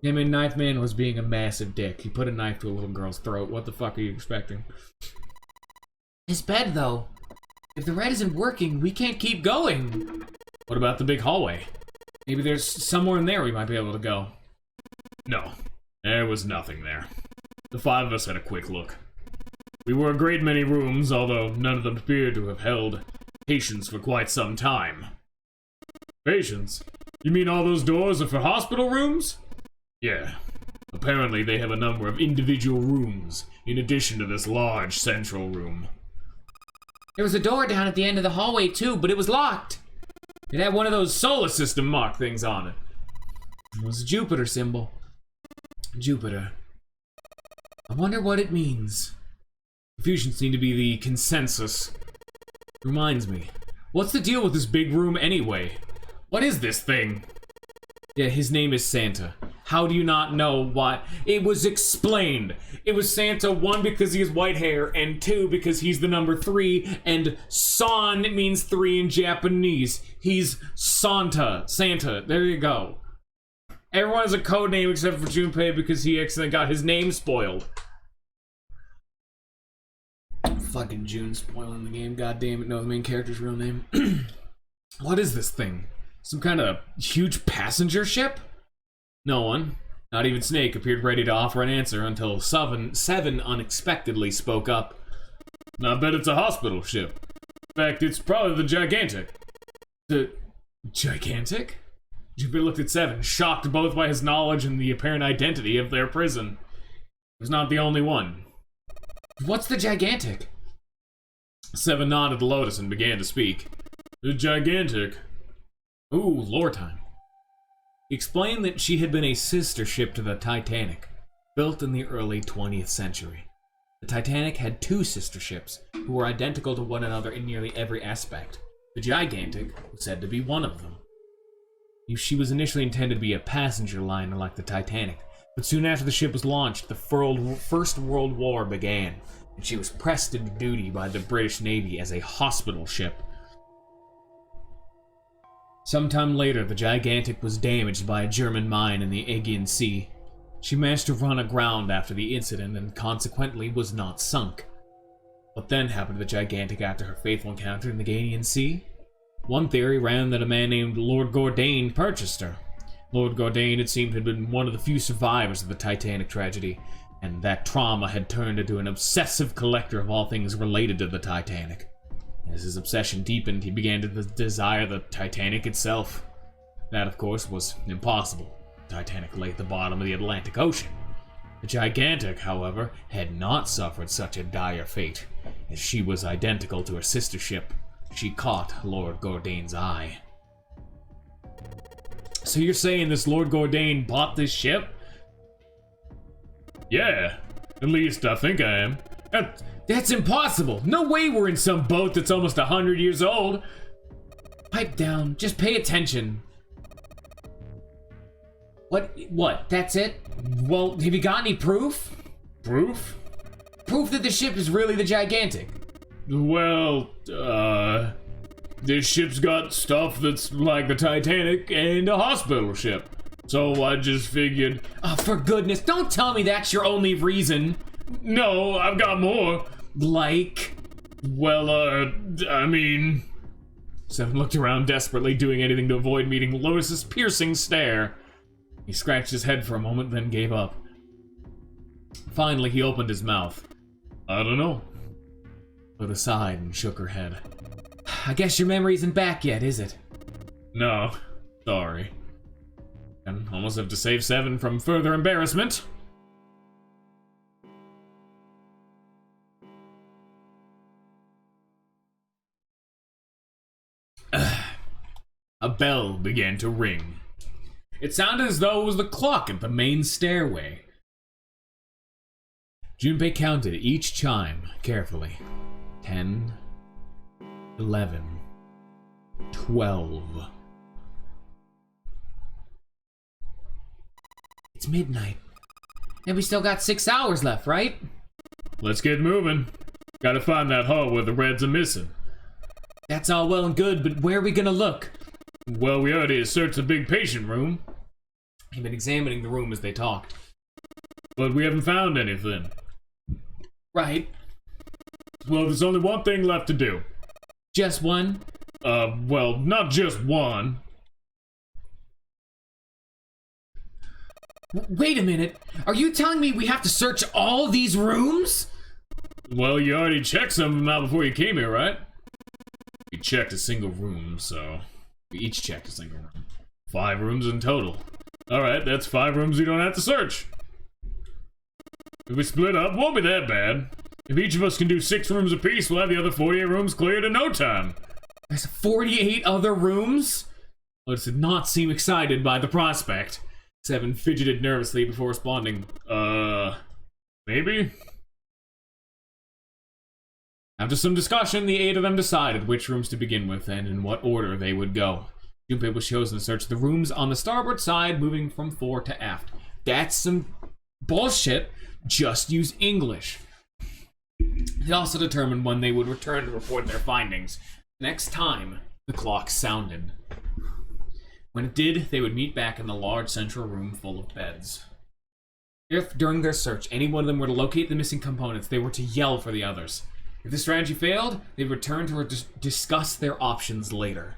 I mean, ninth man was being a massive dick. He put a knife to a little girl's throat. What the fuck are you expecting? His bed, though. If the red isn't working, we can't keep going. What about the big hallway? Maybe there's somewhere in there we might be able to go. No, there was nothing there. The five of us had a quick look. We were a great many rooms, although none of them appeared to have held patients for quite some time. Patients? You mean all those doors are for hospital rooms? Yeah. Apparently they have a number of individual rooms, in addition to this large central room. There was a door down at the end of the hallway too, but it was locked. It had one of those solar system mark things on it. It was a Jupiter symbol. Jupiter. I wonder what it means. Confusion seemed to be the consensus. Reminds me, what's the deal with this big room anyway? What is this thing? Yeah, his name is Santa. How do you not know why? It was explained. It was Santa, 1, because he has white hair, and 2, because he's the number 3, and San means 3 in Japanese. He's Santa. Santa. There you go. Everyone has a code name except for Junpei because he accidentally got his name spoiled. Fucking June spoiling the game, god damn it, no, the main character's real name. What is this thing? Some kind of huge passenger ship? No one, not even Snake, appeared ready to offer an answer until Seven unexpectedly spoke up. I bet it's a hospital ship. In fact, it's probably the Gigantic. The Gigantic? Jupiter looked at Seven, shocked both by his knowledge and the apparent identity of their prison. He was not the only one. What's the Gigantic? Seven nodded to Lotus and began to speak. The Gigantic. Ooh, lore time. He explained that she had been a sister ship to the Titanic, built in the early 20th century. The Titanic had 2 sister ships, who were identical to one another in nearly every aspect. The Gigantic was said to be one of them. She was initially intended to be a passenger liner like the Titanic, but soon after the ship was launched, the First World War began, and she was pressed into duty by the British Navy as a hospital ship. Sometime later, the Gigantic was damaged by a German mine in the Aegean Sea. She managed to run aground after the incident and consequently was not sunk. What then happened to the Gigantic after her fateful encounter in the Ganian Sea? One theory ran that a man named Lord Gordain purchased her. Lord Gordain, it seemed, had been one of the few survivors of the Titanic tragedy, and that trauma had turned into an obsessive collector of all things related to the Titanic. As his obsession deepened, he began to desire the Titanic itself. That, of course, was impossible. The Titanic lay at the bottom of the Atlantic Ocean. The Gigantic, however, had not suffered such a dire fate, as she was identical to her sister ship. She caught Lord Gordain's eye. So you're saying this Lord Gordain bought this ship? Yeah, at least I think I am. That's impossible! No way we're in some boat that's almost 100 years old! Pipe down, just pay attention. What? That's it? Well, have you got any proof? Proof? Proof that the ship is really the Gigantic. Well, this ship's got stuff that's like the Titanic and a hospital ship. So I just figured... Oh, for goodness, don't tell me that's your only reason. No, I've got more. Like? Well, I mean... Seven looked around desperately, doing anything to avoid meeting Lois's piercing stare. He scratched his head for a moment, then gave up. Finally, he opened his mouth. I don't know. Lois sighed and shook her head. I guess your memory isn't back yet, is it? No, sorry. And almost have to save Seven from further embarrassment. A bell began to ring. It sounded as though it was the clock at the main stairway. Junpei counted each chime carefully. 10, 11, 12. It's midnight. And we still got 6 hours left, right? Let's get moving. Gotta find that hall where the Reds are missing. That's all well and good, but where are we gonna look? Well, we already searched the big patient room. He'd been examining the room as they talked. But we haven't found anything. Right. Well, there's only one thing left to do. Just one? Well, not just one. Wait a minute. Are you telling me we have to search all these rooms? Well, you already checked some of them out before you came here, right? We checked a single room, so... We each checked a single room. 5 rooms in total. Alright, that's 5 rooms you don't have to search. If we split up, won't be that bad. If each of us can do 6 rooms apiece, we'll have the other 48 rooms cleared in no time. There's 48 other rooms? Lotus did not seem excited by the prospect. Seven fidgeted nervously before responding. Maybe? After some discussion, the 8 of them decided which rooms to begin with and in what order they would go. Junpei was chosen to search the rooms on the starboard side, moving from fore to aft. That's some bullshit. Just use English. They also determined when they would return to report their findings. Next time, the clock sounded. When it did, they would meet back in the large central room full of beds. If, during their search, any one of them were to locate the missing components, they were to yell for the others. If the strategy failed, they'd return to discuss their options later.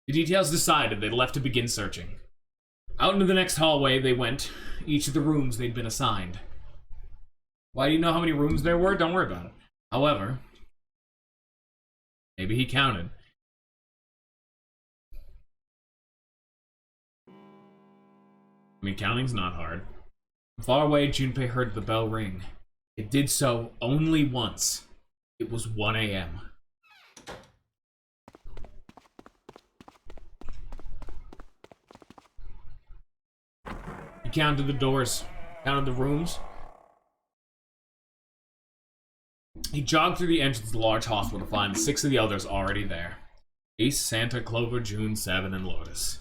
The details decided, they left to begin searching. Out into the next hallway they went, each of the rooms they'd been assigned. Why do you know how many rooms there were? Don't worry about it. However, maybe he counted. I mean, counting's not hard. From far away, Junpei heard the bell ring. It did so only once. It was 1 a.m. He counted the doors, counted the rooms. He jogged through the entrance of the large hospital to find 6 of the others already there. Ace, Santa, Clover, June, Seven, and Lotus.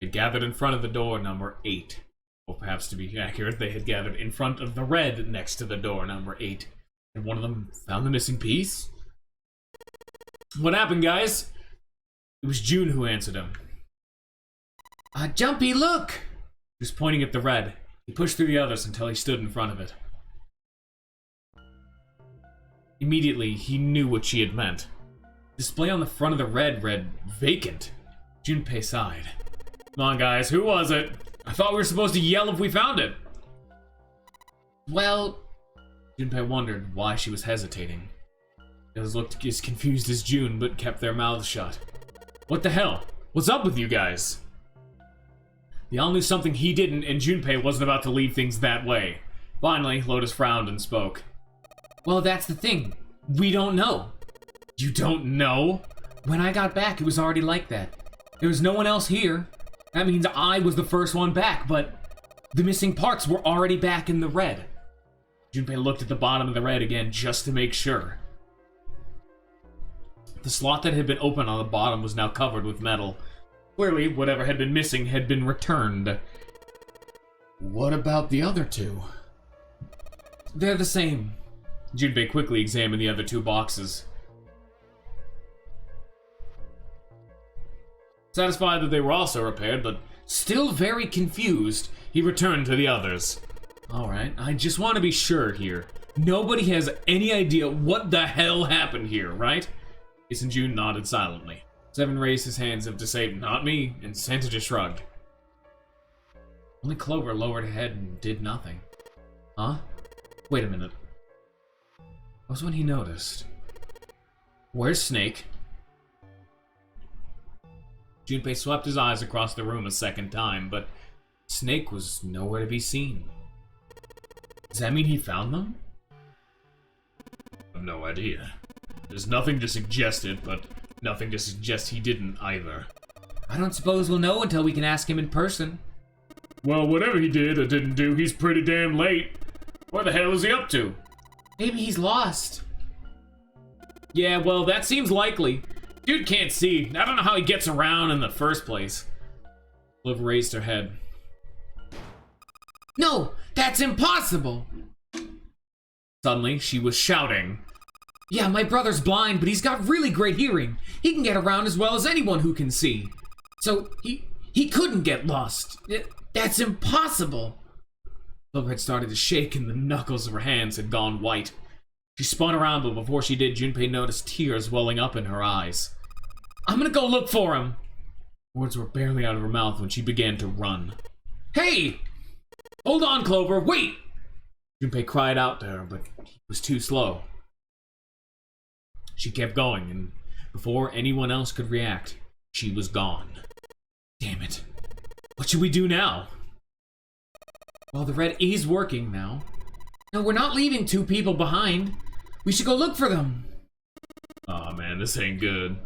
They gathered in front of the door number 8. Or perhaps to be accurate, they had gathered in front of the red next to the door number 8. And one of them found the missing piece? What happened, guys? It was June who answered him. Jumpy, look! He was pointing at the red. He pushed through the others until he stood in front of it. Immediately, he knew what she had meant. The display on the front of the red read, "Vacant." Junpei sighed. Come on, guys, who was it? I thought we were supposed to yell if we found it. Well... Junpei wondered why she was hesitating. The others looked as confused as June, but kept their mouths shut. What the hell? What's up with you guys? They all knew something he didn't, and Junpei wasn't about to leave things that way. Finally, Lotus frowned and spoke. Well, that's the thing. We don't know. You don't know? When I got back, it was already like that. There was no one else here. That means I was the first one back, but the missing parts were already back in the red. Junpei looked at the bottom of the red again just to make sure. The slot that had been open on the bottom was now covered with metal. Clearly, whatever had been missing had been returned. What about the other two? They're the same. Junpei quickly examined the other two boxes. Satisfied that they were also repaired, but still very confused, he returned to the others. Alright, I just want to be sure here. Nobody has any idea what the hell happened here, right? Ace and June nodded silently. Seven raised his hands as if to say, not me, and Santa just shrugged. Only Clover lowered her head and did nothing. Huh? Wait a minute. That was when he noticed. Where's Snake? Junpei swept his eyes across the room a second time, but Snake was nowhere to be seen. Does that mean he found them? I have no idea. There's nothing to suggest it, but nothing to suggest he didn't either. I don't suppose we'll know until we can ask him in person. Well, whatever he did or didn't do, he's pretty damn late. Where the hell is he up to? Maybe he's lost. Yeah, well, that seems likely. Dude can't see. I don't know how he gets around in the first place. Liv raised her head. No, that's impossible! Suddenly, she was shouting. Yeah, my brother's blind, but he's got really great hearing. He can get around as well as anyone who can see. So, he couldn't get lost. That's impossible! Liv had started to shake and the knuckles of her hands had gone white. She spun around, but before she did, Junpei noticed tears welling up in her eyes. I'm gonna go look for him! Words were barely out of her mouth when she began to run. Hey! Hold on, Clover, wait! Junpei cried out to her, but he was too slow. She kept going, and before anyone else could react, she was gone. Damn it. What should we do now? Well, the red is working now. No, we're not leaving two people behind. We should go look for them. Aw, man, this ain't good.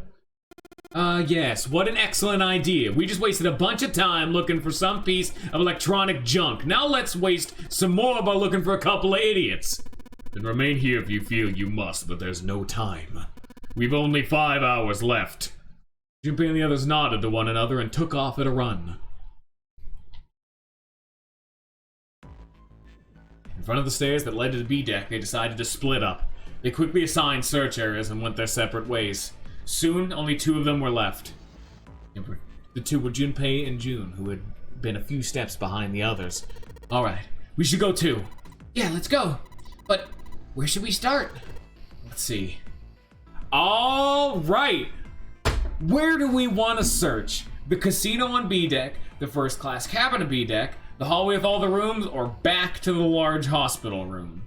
Yes, what an excellent idea. We just wasted a bunch of time looking for some piece of electronic junk. Now let's waste some more by looking for a couple of idiots. Then remain here if you feel you must, but there's no time. We've only 5 hours left. Junpei and the others nodded to one another and took off at a run. In front of the stairs that led to the B deck, they decided to split up. They quickly assigned search areas and went their separate ways. Soon, only 2 of them were left. The 2 were Junpei and June, who had been a few steps behind the others. Alright, we should go too. Yeah, let's go. But where should we start? Let's see. Alright! Where do we want to search? The casino on B deck, the first class cabin on B deck, the hallway with all the rooms, or back to the large hospital room?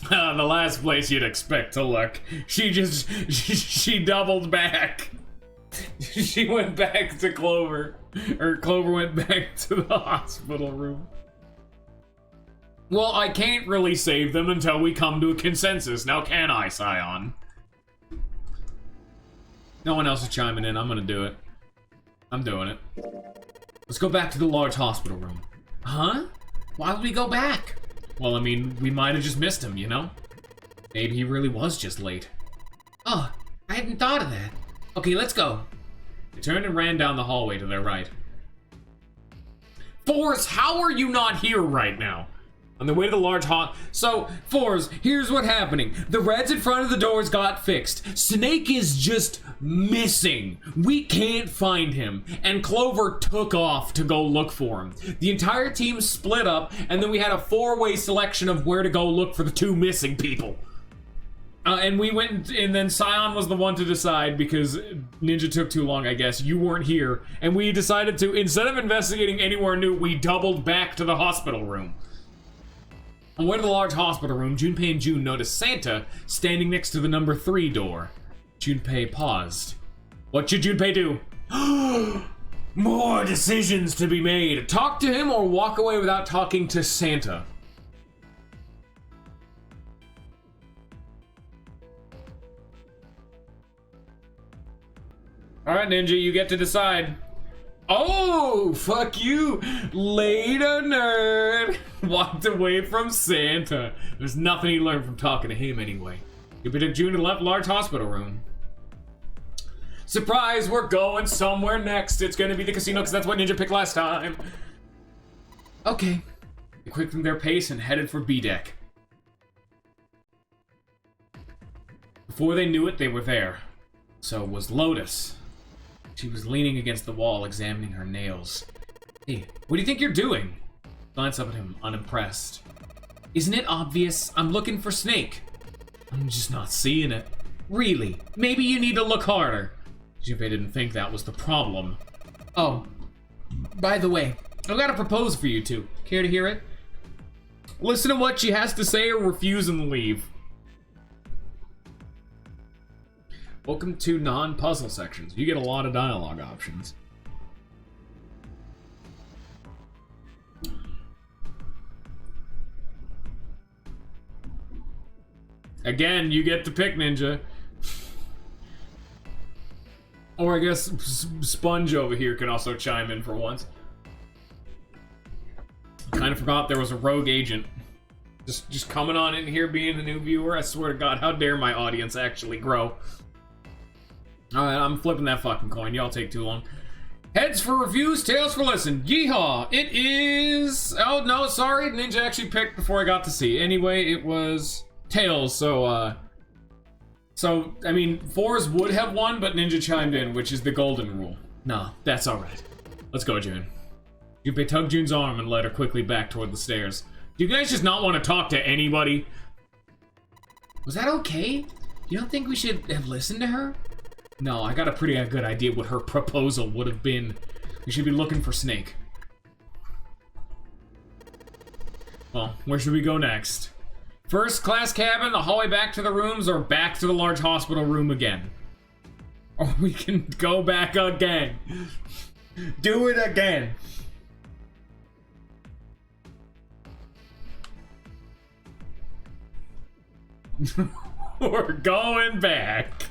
The last place you'd expect to look. She doubled back. She went back to Clover. Or Clover went back to the hospital room. Well, I can't really save them until we come to a consensus. Now can I, Scion? No one else is chiming in. I'm gonna do it. I'm doing it. Let's go back to the large hospital room. Huh? Why would we go back? Well, I mean, we might have just missed him, you know? Maybe he really was just late. Oh, I hadn't thought of that. Okay, let's go. They turned and ran down the hallway to their right. Forrest, how are you not here right now? On the way to the large So, Fours, here's what's happening. The Reds in front of the doors got fixed. Snake is just missing. We can't find him. And Clover took off to go look for him. The entire team split up, and then we had a 4-way selection of where to go look for the 2 missing people. And we went, and then Scion was the one to decide because Ninja took too long, I guess. You weren't here. And we decided to, instead of investigating anywhere new, we doubled back to the hospital room. On the way to the large hospital room, Junpei and June noticed Santa standing next to the number 3 door. Junpei paused. What should Junpei do? More decisions to be made. Talk to him or walk away without talking to Santa. Alright, Ninja, you get to decide. Oh, fuck you. Later, nerd. Walked away from Santa. There's nothing he learned from talking to him anyway. You took June to the left large hospital room. Surprise, we're going somewhere next. It's gonna be the casino because that's what Ninja picked last time. Okay. They quickened their pace and headed for B deck. Before they knew it, they were there. So was Lotus. She was leaning against the wall, examining her nails. Hey, what do you think you're doing? Glance up at him, unimpressed. Isn't it obvious? I'm looking for Snake. I'm just not seeing it. Really? Maybe you need to look harder. Junpei didn't think that was the problem. Oh, by the way, I've got a proposal for you two. Care to hear it? Listen to what she has to say or refuse and leave. Welcome to non-puzzle sections. You get a lot of dialogue options. Again, you get to pick, Ninja. Or I guess Sponge over here can also chime in for once. Kind of forgot there was a rogue agent. Just coming on in here being a new viewer. I swear to God, how dare my audience actually grow. Alright, I'm flipping that fucking coin. Y'all take too long. Heads for reviews, tails for listen. Yeehaw! It is... Oh, no, sorry. Ninja actually picked before I got to see. Anyway, it was tails, so, I mean, Fours would have won, but Ninja chimed in, which is the golden rule. Nah, that's alright. Let's go, June. Junpei tugged June's arm and led her quickly back toward the stairs. Do you guys just not want to talk to anybody? Was that okay? You don't think we should have listened to her? No, I got a pretty good idea what her proposal would have been. We should be looking for Snake. Well, where should we go next? First class cabin, the hallway back to the rooms, or back to the large hospital room again? Or we can go back again. Do it again. We're going back.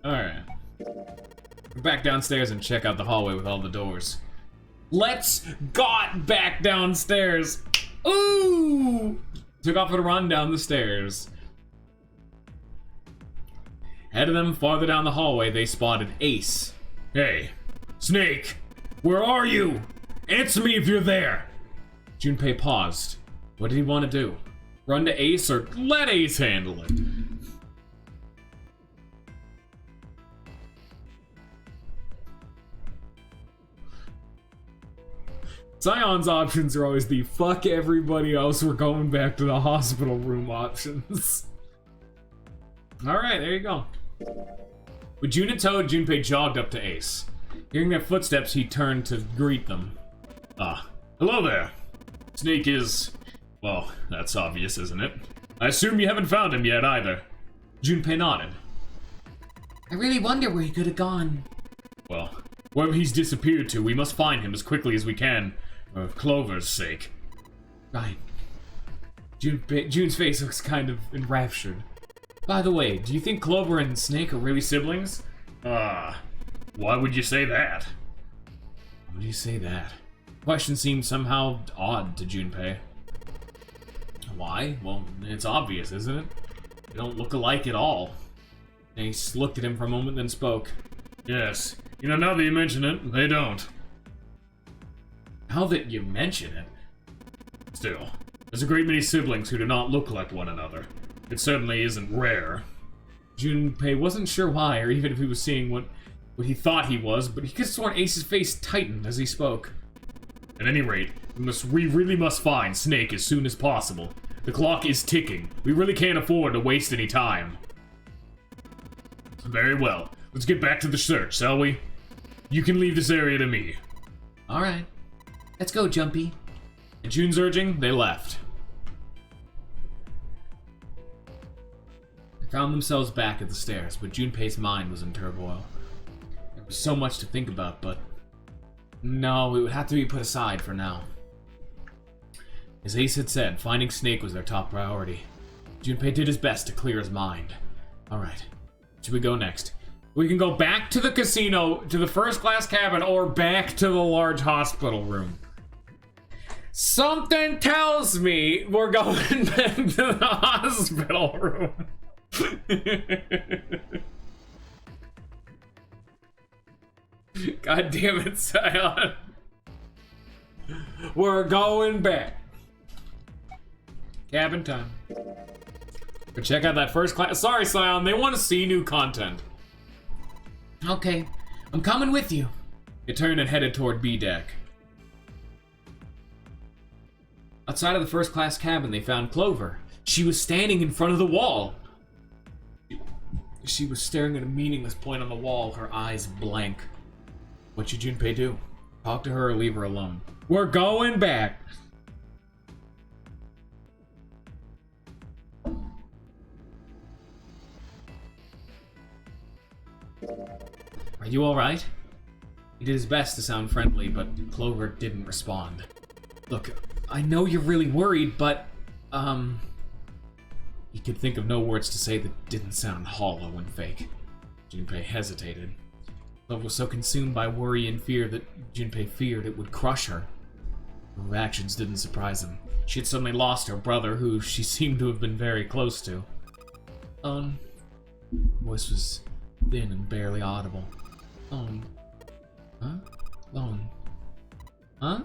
Alright. Back downstairs and check out the hallway with all the doors. Let's got back downstairs. Ooh! Took off at a run down the stairs. Ahead of them, farther down the hallway, they spotted Ace. Hey, Snake, where are you? Answer me if you're there. Junpei paused. What did he want to do? Run to Ace or let Ace handle it? Scion's options are always the fuck everybody else, we're going back to the hospital room options. Alright, there you go. With June and Toad, Junpei jogged up to Ace. Hearing their footsteps, he turned to greet them. Hello there. Snake is... well, that's obvious, isn't it? I assume you haven't found him yet, either. Junpei nodded. I really wonder where he could have gone. Well, wherever he's disappeared to, we must find him as quickly as we can. For Clover's sake. Right. June's face looks kind of enraptured. By the way, do you think Clover and Snake are really siblings? Why would you say that? Why would you say that? The question seemed somehow odd to Junpei. Why? Well, it's obvious, isn't it? They don't look alike at all. Ace looked at him for a moment, then spoke. Yes, You know, now that you mention it, they don't. Now that you mention it. Still, there's a great many siblings who do not look like one another. It certainly isn't rare. Junpei wasn't sure why, or even if he was seeing what he thought he was, but he could have sworn Ace's face tightened as he spoke. At any rate, we really must find Snake as soon as possible. The clock is ticking. We really can't afford to waste any time. Very well. Let's get back to the search, shall we? You can leave this area to me. Alright. Let's go, Jumpy. At June's urging, they left. They found themselves back at the stairs, but Junpei's mind was in turmoil. There was so much to think about, but no, it would have to be put aside for now. As Ace had said, finding Snake was their top priority. Junpei did his best to clear his mind. Alright, should we go next? We can go back to the casino, to the first class cabin, or back to the large hospital room. Something tells me we're going back to the hospital room. God damn it, Scion. We're going back. Cabin time. But check out that first class. Sorry, Scion, they want to see new content. Okay, I'm coming with you. They turned and headed toward B deck. Outside of the first class cabin, they found Clover. She was standing in front of the wall. She was staring at a meaningless point on the wall, her eyes blank. What should Junpei do? Talk to her or leave her alone? We're going back. Are you alright? He did his best to sound friendly, but Clover didn't respond. Look, I know you're really worried, but, he could think of no words to say that didn't sound hollow and fake. Junpei hesitated. Clover was so consumed by worry and fear that Junpei feared it would crush her. Her actions didn't surprise him. She had suddenly lost her brother, who she seemed to have been very close to. Her voice was thin and barely audible. Huh? Lone. Huh?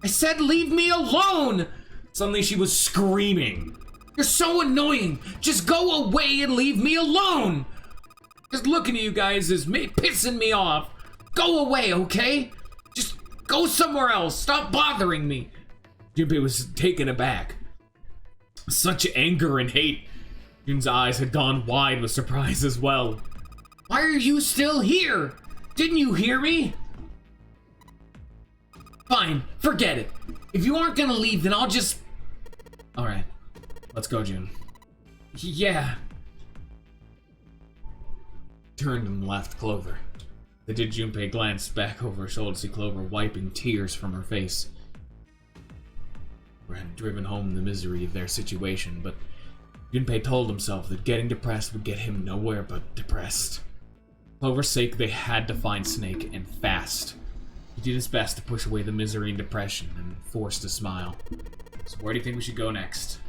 I said leave me alone! Suddenly she was screaming. You're so annoying! Just go away and leave me alone! Just looking at you guys is pissing me off. Go away, okay? Just go somewhere else. Stop bothering me. Junpei was taken aback. Such anger and hate. Jun's eyes had gone wide with surprise as well. Why are you still here? Didn't you hear me? Fine, forget it. If you aren't gonna leave, then I'll just... Alright, let's go, Jun. Yeah. Turned and left Clover. They did. Junpei glanced back over her shoulder to see Clover wiping tears from her face. Clover had driven home the misery of their situation, but Junpei told himself that getting depressed would get him nowhere but depressed. For Clover's sake, they had to find Snake, and fast. He did his best to push away the misery and depression, and forced a smile. So where do you think we should go next?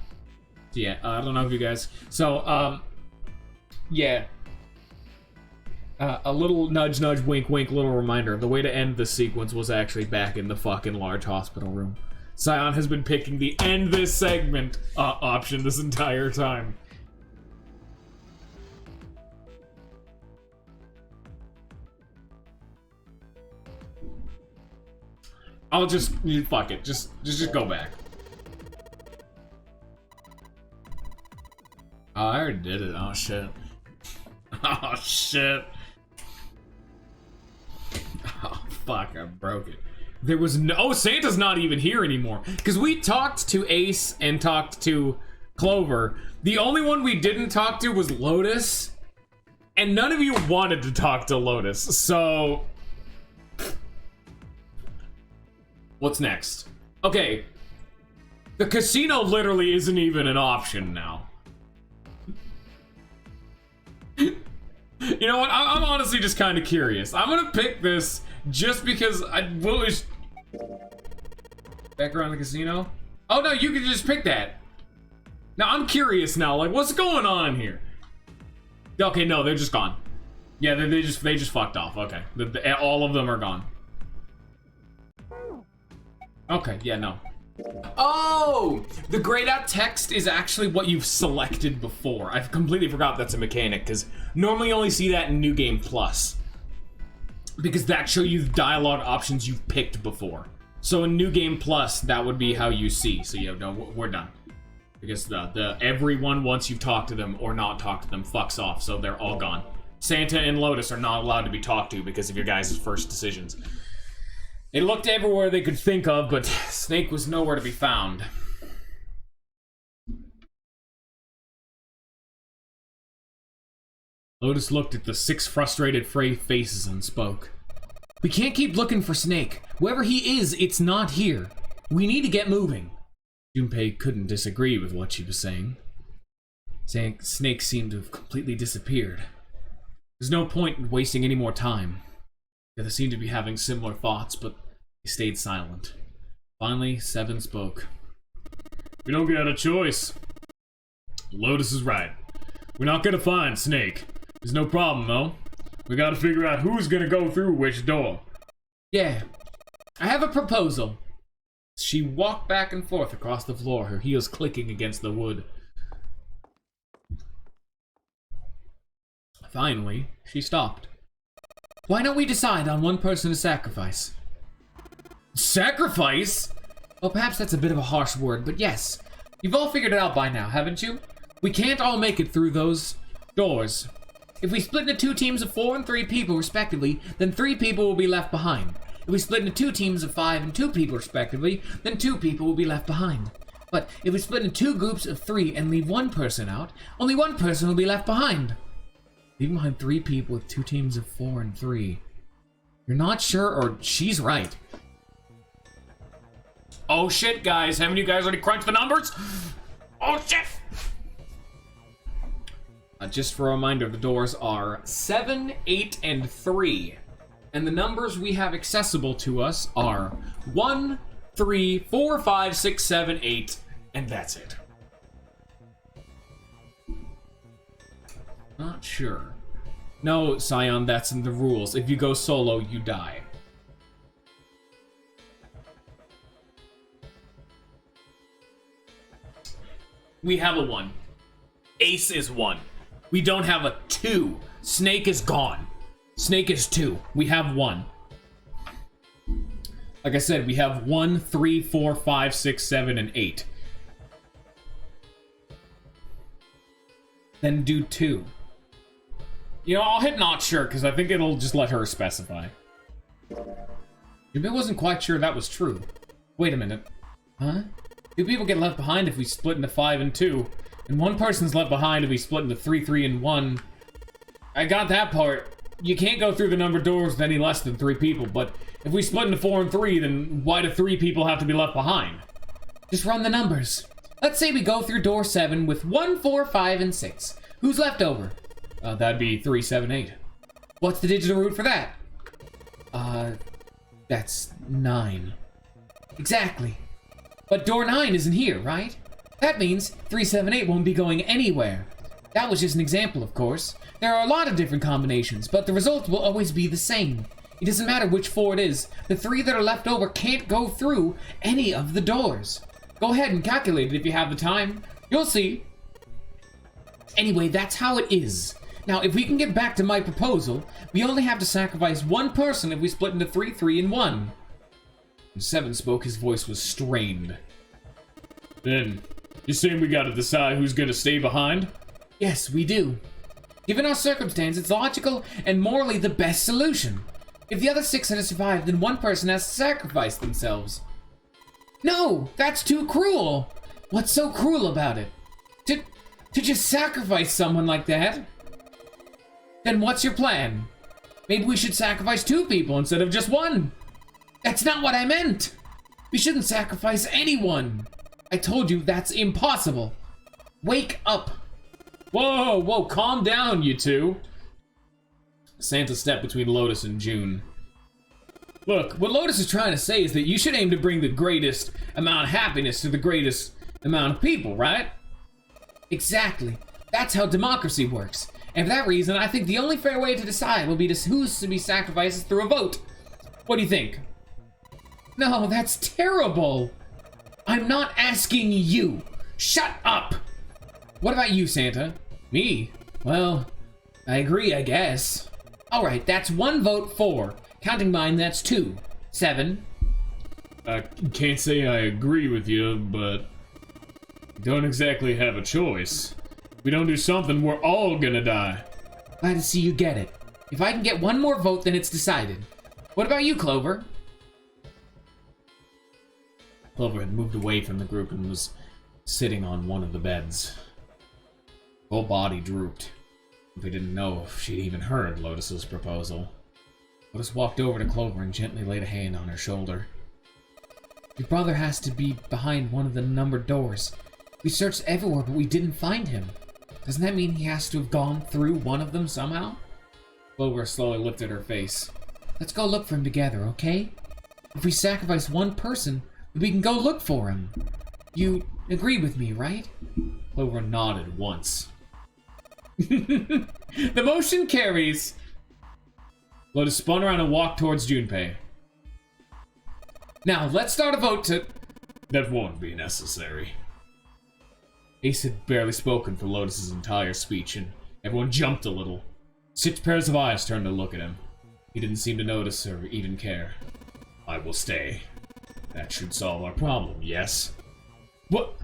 Yeah, I don't know if you guys... So, yeah. A little nudge, nudge, wink, wink, little reminder. The way to end this sequence was actually back in the fucking large hospital room. Scion has been picking the end this segment option this entire time. I'll just, fuck it, just go back. Oh, I already did it. Oh, shit. Oh, shit. Oh, fuck, I broke it. There was no... Oh, Santa's not even here anymore. Because we talked to Ace and talked to Clover. The only one we didn't talk to was Lotus. And none of you wanted to talk to Lotus, so... What's next? Okay. The casino literally isn't even an option now. You know what? I'm honestly just kind of curious. I'm gonna pick this just because I wish... Back around the casino? Oh no, you can just pick that. Now I'm curious now, like what's going on here? Okay, no, they're just gone. Yeah, they just fucked off. Okay, all of them are gone. Okay, yeah, no. Oh, the grayed out text is actually what you've selected before. I've completely forgot that's a mechanic because normally you only see that in New Game Plus, because that show you the dialogue options you've picked before. So in New Game Plus, that would be how you see. So yeah, no, we're done. Because the everyone, once you've talked to them or not talked to them, fucks off, so they're all gone. Santa and Lotus are not allowed to be talked to because of your guys' first decisions. They looked everywhere they could think of, but Snake was nowhere to be found. Lotus looked at the 6 frustrated faces and spoke. We can't keep looking for Snake. Whoever he is, it's not here. We need to get moving. Junpei couldn't disagree with what she was saying. Snake seemed to have completely disappeared. There's no point in wasting any more time. They seemed to be having similar thoughts, but they stayed silent. Finally, Seven spoke. We don't get a choice. Lotus is right. We're not gonna find Snake. There's no problem, though. We gotta figure out who's gonna go through which door. Yeah. I have a proposal. She walked back and forth across the floor, her heels clicking against the wood. Finally, she stopped. Why don't we decide on one person to sacrifice? Sacrifice? Well, perhaps that's a bit of a harsh word, but yes. You've all figured it out by now, haven't you? We can't all make it through those doors. If we split into 2 teams of 4 and 3 people, respectively, then 3 people will be left behind. If we split into 2 teams of 5 and 2 people, respectively, then 2 people will be left behind. But if we split into 2 groups of 3 and leave 1 person out, only 1 person will be left behind. Leaving behind 3 people with 2 teams of 4 and 3. You're not sure, or she's right. Oh shit, guys. Haven't you guys already crunched the numbers? Oh shit! Just for a reminder, the doors are 7, 8, and 3. And the numbers we have accessible to us are 1, 3, 4, 5, 6, 7, 8, and that's it. Not sure. No, Scion, that's in the rules. If you go solo, you die. We have a 1. Ace is 1. We don't have a 2. Snake is gone. Snake is 2. We have 1. Like I said, we have 1, 3, 4, 5, 6, 7, and 8. Then do 2. You know, I'll hit not sure, because I think it'll just let her specify. Maybe I wasn't quite sure that was true. Wait a minute. Huh? 2 people get left behind if we split into 5 and 2, and 1 person's left behind if we split into 3, 3, and 1. I got that part. You can't go through the numbered doors with any less than 3 people, but if we split into 4 and 3, then why do 3 people have to be left behind? Just run the numbers. Let's say we go through door 7 with 1, 4, 5, and 6. Who's left over? That'd be 3, 7, 8. What's the digital root for that? That's 9. Exactly. But door 9 isn't here, right? That means 3, 7, 8 won't be going anywhere. That was just an example, of course. There are a lot of different combinations, but the result will always be the same. It doesn't matter which 4 it is. The 3 that are left over can't go through any of the doors. Go ahead and calculate it if you have the time. You'll see. Anyway, that's how it is. Now, if we can get back to my proposal, we only have to sacrifice 1 person if we split into 3, 3, and 1. When Seven spoke, his voice was strained. Then, you're saying we gotta decide who's gonna stay behind? Yes, we do. Given our circumstance, it's logical and morally the best solution. If the other 6 are to survive, then 1 person has to sacrifice themselves. No, that's too cruel. What's so cruel about it? To just sacrifice someone like that? Then what's your plan? Maybe we should sacrifice 2 people instead of just 1. That's not what I meant. We shouldn't sacrifice anyone. I told you that's impossible. Wake up. Whoa, whoa, calm down, you 2. Santa stepped between Lotus and June. Look, what Lotus is trying to say is that you should aim to bring the greatest amount of happiness to the greatest amount of people, right? Exactly. That's how democracy works. And for that reason, I think the only fair way to decide will be who's to be sacrificed through a vote. What do you think? No, that's terrible. I'm not asking you. Shut up. What about you, Santa? Me? Well, I agree, I guess. Alright, that's 1 vote for. Counting mine, that's 2. 7. I can't say I agree with you, but don't exactly have a choice. If we don't do something, we're all gonna die. Glad to see you get it. If I can get 1 more vote, then it's decided. What about you, Clover? Clover had moved away from the group and was sitting on one of the beds. Her whole body drooped. We didn't know if she'd even heard Lotus's proposal. Lotus walked over to Clover and gently laid a hand on her shoulder. Your brother has to be behind one of the numbered doors. We searched everywhere, but we didn't find him. Doesn't that mean he has to have gone through one of them somehow? Clover slowly lifted her face. Let's go look for him together, okay? If we sacrifice 1 person, we can go look for him. You agree with me, right? Clover nodded once. The motion carries. Lotus spun around and walked towards Junpei. Now, let's start a vote to... That won't be necessary. Ace had barely spoken for Lotus's entire speech, and everyone jumped a little. 6 pairs of eyes turned to look at him. He didn't seem to notice or even care. I will stay. That should solve our problem, yes? What?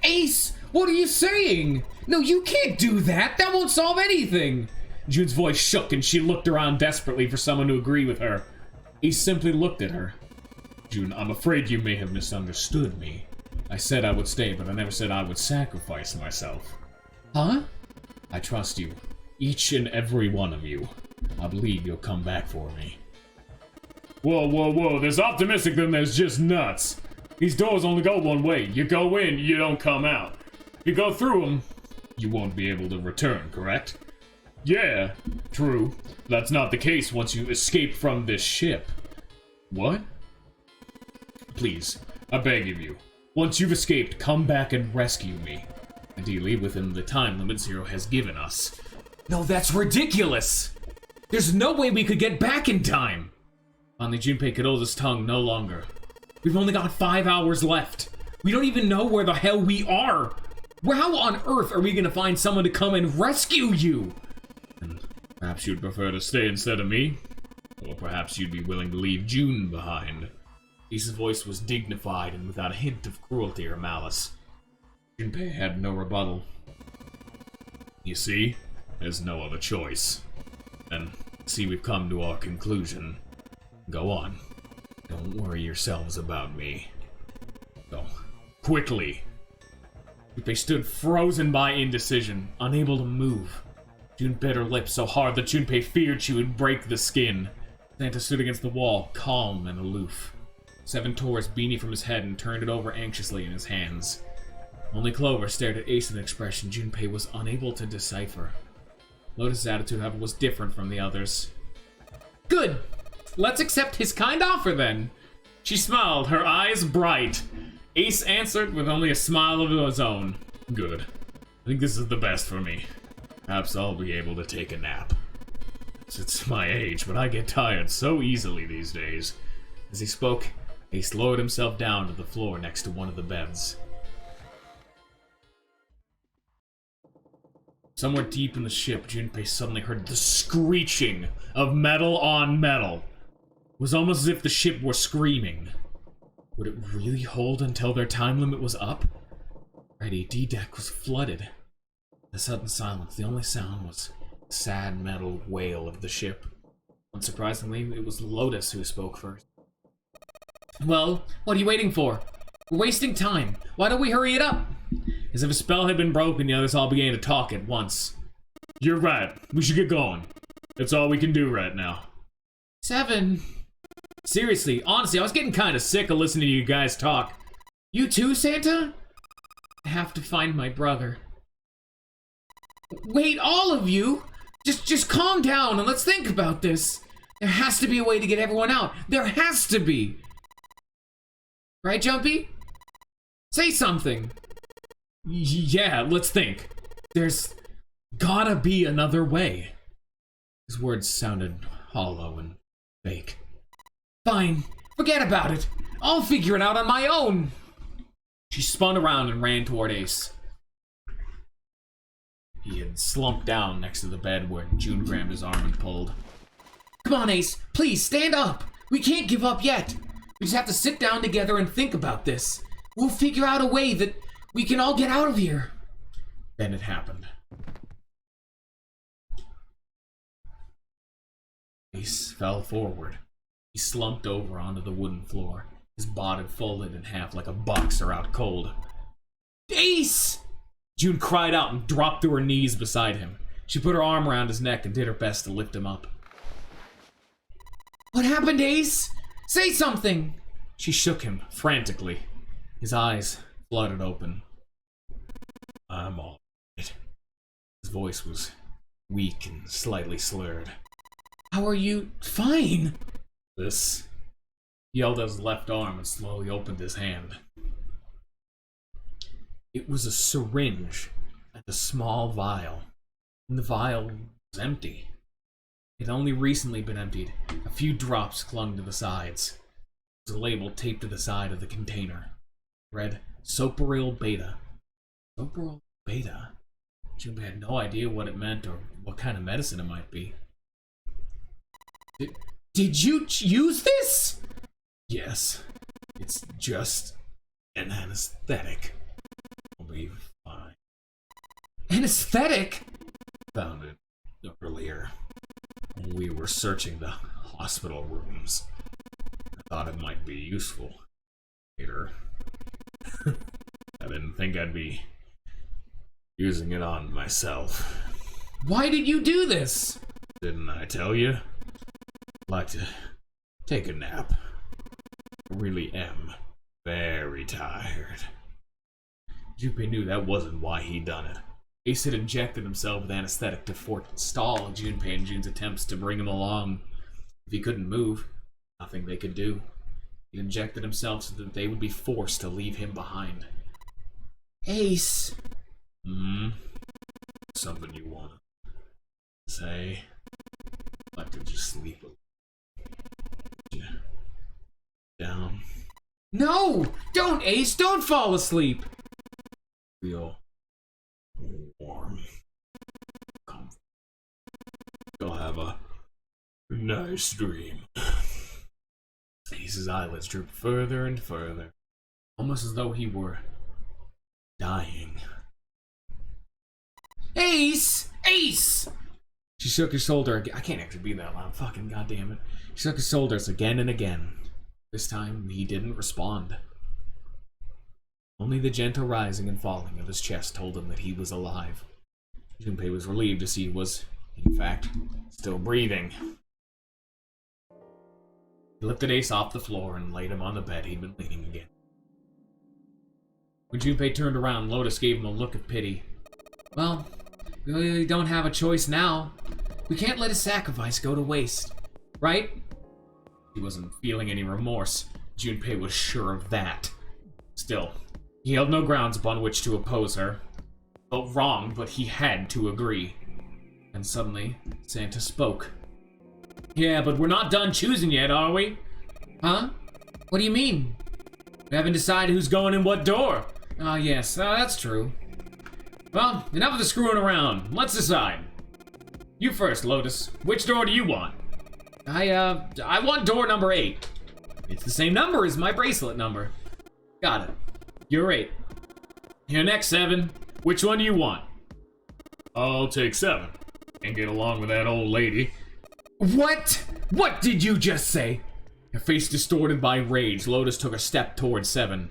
Ace! What are you saying? No, you can't do that! That won't solve anything! June's voice shook and she looked around desperately for someone to agree with her. Ace simply looked at her. June, I'm afraid you may have misunderstood me. I said I would stay, but I never said I would sacrifice myself. Huh? I trust you. Each and every one of you. I believe you'll come back for me. Whoa, whoa, whoa, there's optimistic then there's just nuts. These doors only go one way. You go in, you don't come out. If you go through them, you won't be able to return, correct? Yeah, true. That's not the case once you escape from this ship. What? Please, I beg of you. Once you've escaped, come back and rescue me. Ideally, within the time limit Zero has given us. No, that's ridiculous! There's no way we could get back in time! Finally, Junpei could hold his tongue no longer. We've only got 5 hours left. We don't even know where the hell we are. How on earth are we gonna find someone to come and rescue you? And perhaps you'd prefer to stay instead of me? Or perhaps you'd be willing to leave June behind. Ace's voice was dignified and without a hint of cruelty or malice. Junpei had no rebuttal. You see, there's no other choice. And see, we've come to our conclusion. Go on. Don't worry yourselves about me. Go. Quickly. Junpei stood frozen by indecision, unable to move. June bit her lips so hard that Junpei feared she would break the skin. Santa stood against the wall, calm and aloof. Seven tore his beanie from his head and turned it over anxiously in his hands. Only Clover stared at Ace with an expression Junpei was unable to decipher. Lotus's attitude, however, was different from the others. Good! Let's accept his kind offer, then! She smiled, her eyes bright. Ace answered with only a smile of his own. Good. I think this is the best for me. Perhaps I'll be able to take a nap. It's my age, but I get tired so easily these days. As he spoke, Ace lowered himself down to the floor next to one of the beds. Somewhere deep in the ship, Junpei suddenly heard the screeching of metal on metal. It was almost as if the ship were screaming. Would it really hold until their time limit was up? Already, D-Deck was flooded. In the sudden silence, the only sound was the sad metal wail of the ship. Unsurprisingly, it was Lotus who spoke first. Well, what are you waiting for? We're wasting time. Why don't we hurry it up? As if a spell had been broken, the others all began to talk at once. You're right. We should get going. That's all we can do right now. 7. Seriously, honestly, I was getting kind of sick of listening to you guys talk. You too, Santa? I have to find my brother. Wait, all of you? Just calm down and let's think about this. There has to be a way to get everyone out. There has to be. Right, Jumpy? Say something. Yeah, let's think. There's gotta be another way. His words sounded hollow and fake. Fine, forget about it. I'll figure it out on my own. She spun around and ran toward Ace. He had slumped down next to the bed where June grabbed his arm and pulled. Come on, Ace, please stand up. We can't give up yet. We just have to sit down together and think about this. We'll figure out a way that we can all get out of here. Then it happened. Ace fell forward. He slumped over onto the wooden floor, his body folded in half like a boxer out cold. Ace! June cried out and dropped to her knees beside him. She put her arm around his neck and did her best to lift him up. What happened, Ace? Say something! She shook him frantically. His eyes fluttered open. I'm all right. His voice was weak and slightly slurred. How are you? Fine. This. He held out his left arm and slowly opened his hand. It was a syringe and a small vial. And the vial was empty. It had only recently been emptied. A few drops clung to the sides. There was a label taped to the side of the container. It read, Soparil Beta. Soparil Beta? Junpei had no idea what it meant or what kind of medicine it might be. Did you use this? Yes. It's just an anesthetic. I'll be fine. Anesthetic? Found it earlier when we were searching the hospital rooms. I thought it might be useful later. I didn't think I'd be using it on myself. Why did you do this? Didn't I tell you? I'd like to take a nap. I really am very tired. Junpei knew that wasn't why he'd done it. Ace had injected himself with anesthetic to forestall Junpei and June's attempts to bring him along. If he couldn't move, nothing they could do. He injected himself so that they would be forced to leave him behind. Ace. Something you want to say? I'd like to just sleep down. No! Don't, Ace! Don't fall asleep! Feel warm. Comfort. You'll have a nice dream. Ace's eyelids drooped further and further, almost as though he were dying. Ace! Ace! She shook his shoulder again. I can't actually be that loud. Fucking goddamn it. She shook his shoulders again and again. This time, he didn't respond. Only the gentle rising and falling of his chest told him that he was alive. Junpei was relieved to see he was, in fact, still breathing. He lifted Ace off the floor and laid him on the bed he'd been leaning again. When Junpei turned around, Lotus gave him a look of pity. Well, we really don't have a choice now. We can't let his sacrifice go to waste, right? He wasn't feeling any remorse. Junpei was sure of that. Still, he held no grounds upon which to oppose her. Felt wrong, but he had to agree. And suddenly, Santa spoke. Yeah, but we're not done choosing yet, are we? Huh? What do you mean? We haven't decided who's going in what door. Ah, yes, that's true. Well, enough of the screwing around. Let's decide. You first, Lotus. Which door do you want? I want door number 8. It's the same number as my bracelet number. Got it. You're 8. You're next, 7. Which one do you want? I'll take 7. Can't get along with that old lady. What? What did you just say? Her face distorted by rage, Lotus took a step towards 7.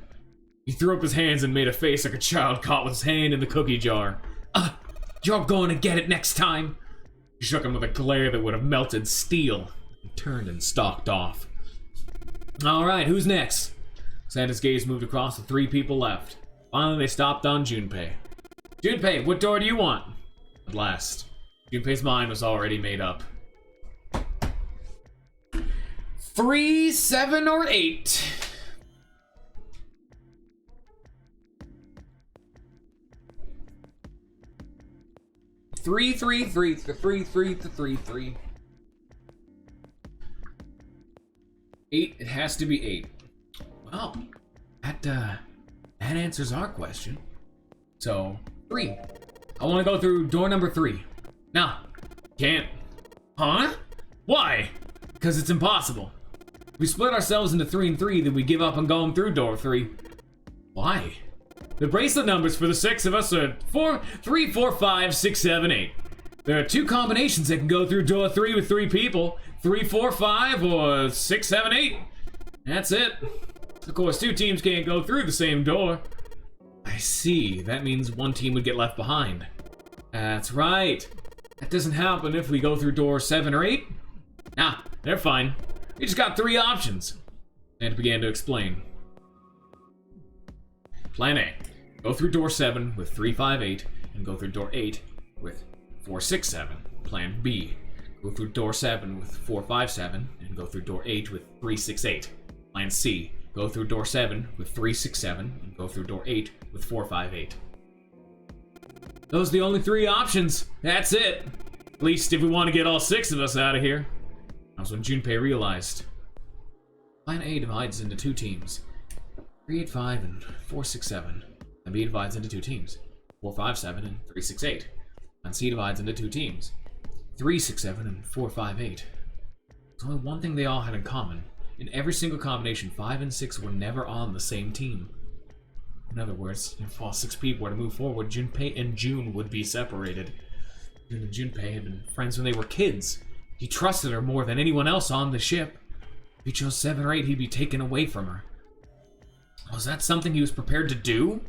He threw up his hands and made a face like a child caught with his hand in the cookie jar. You're going to get it next time. She shook him with a glare that would have melted steel. He turned and stalked off. Alright, who's next? Santa's gaze moved across the 3 people left. Finally, they stopped on Junpei. Junpei, what door do you want? At last, Junpei's mind was already made up. 3, 7, or 8. 3, 3, 3, 3, 3, 3, 3. 8, it has to be 8. Well, that answers our question. So, 3. I want to go through door number 3. No, can't. Huh? Why? Because it's impossible. We split ourselves into 3 and 3, then we give up on going through door 3. Why? The bracelet numbers for the 6 of us are 4, 3, 4, 5, 6, 7, 8. There are 2 combinations that can go through door 3 with 3 people. 3, 4, 5, or 6, 7, 8. That's it. Of course, 2 teams can't go through the same door. I see. That means 1 team would get left behind. That's right. That doesn't happen if we go through door 7 or 8. Nah, they're fine. We just got 3 options. And began to explain. Plan A. Go through door 7 with 3, 5, 8, and go through door 8 with 4, 6, 7. Plan B. Go through door 7 with 4, 5, 7, and go through door 8 with 3, 6, 8. Plan C. Go through door 7 with 3, 6, 7, and go through door 8 with 4, 5, 8. Those are the only 3 options. That's it. At least if we want to get all 6 of us out of here. That was when Junpei realized. Plan A divides into 2 teams. 3, 8, 5, and 4, 6, 7. Plan B divides into 2 teams. 4, 5, 7, and 3, 6, 8. Plan C divides into 2 teams. 3, 6, 7, and 4, 5, 8. There's only one thing they all had in common. In every single combination, 5 and 6 were never on the same team. In other words, if all 6 people were to move forward, Junpei and June would be separated. June and Junpei had been friends when they were kids. He trusted her more than anyone else on the ship. If he chose 7 or 8, he'd be taken away from her. Was that something he was prepared to do?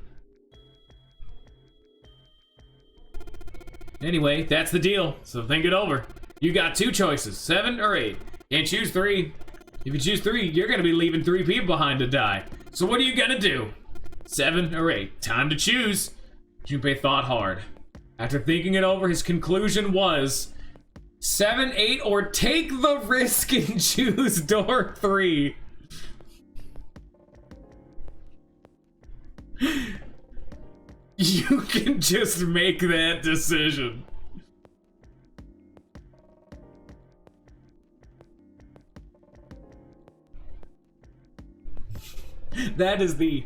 Anyway, that's the deal, so think it over. You got 2 choices, 7 or 8. Can't choose 3. If you choose 3, you're gonna be leaving 3 people behind to die. So what are you gonna do? 7 or 8. Time to choose. Junpei thought hard. After thinking it over, his conclusion was 7, 8, or take the risk and choose door 3. You can just make that decision. That is the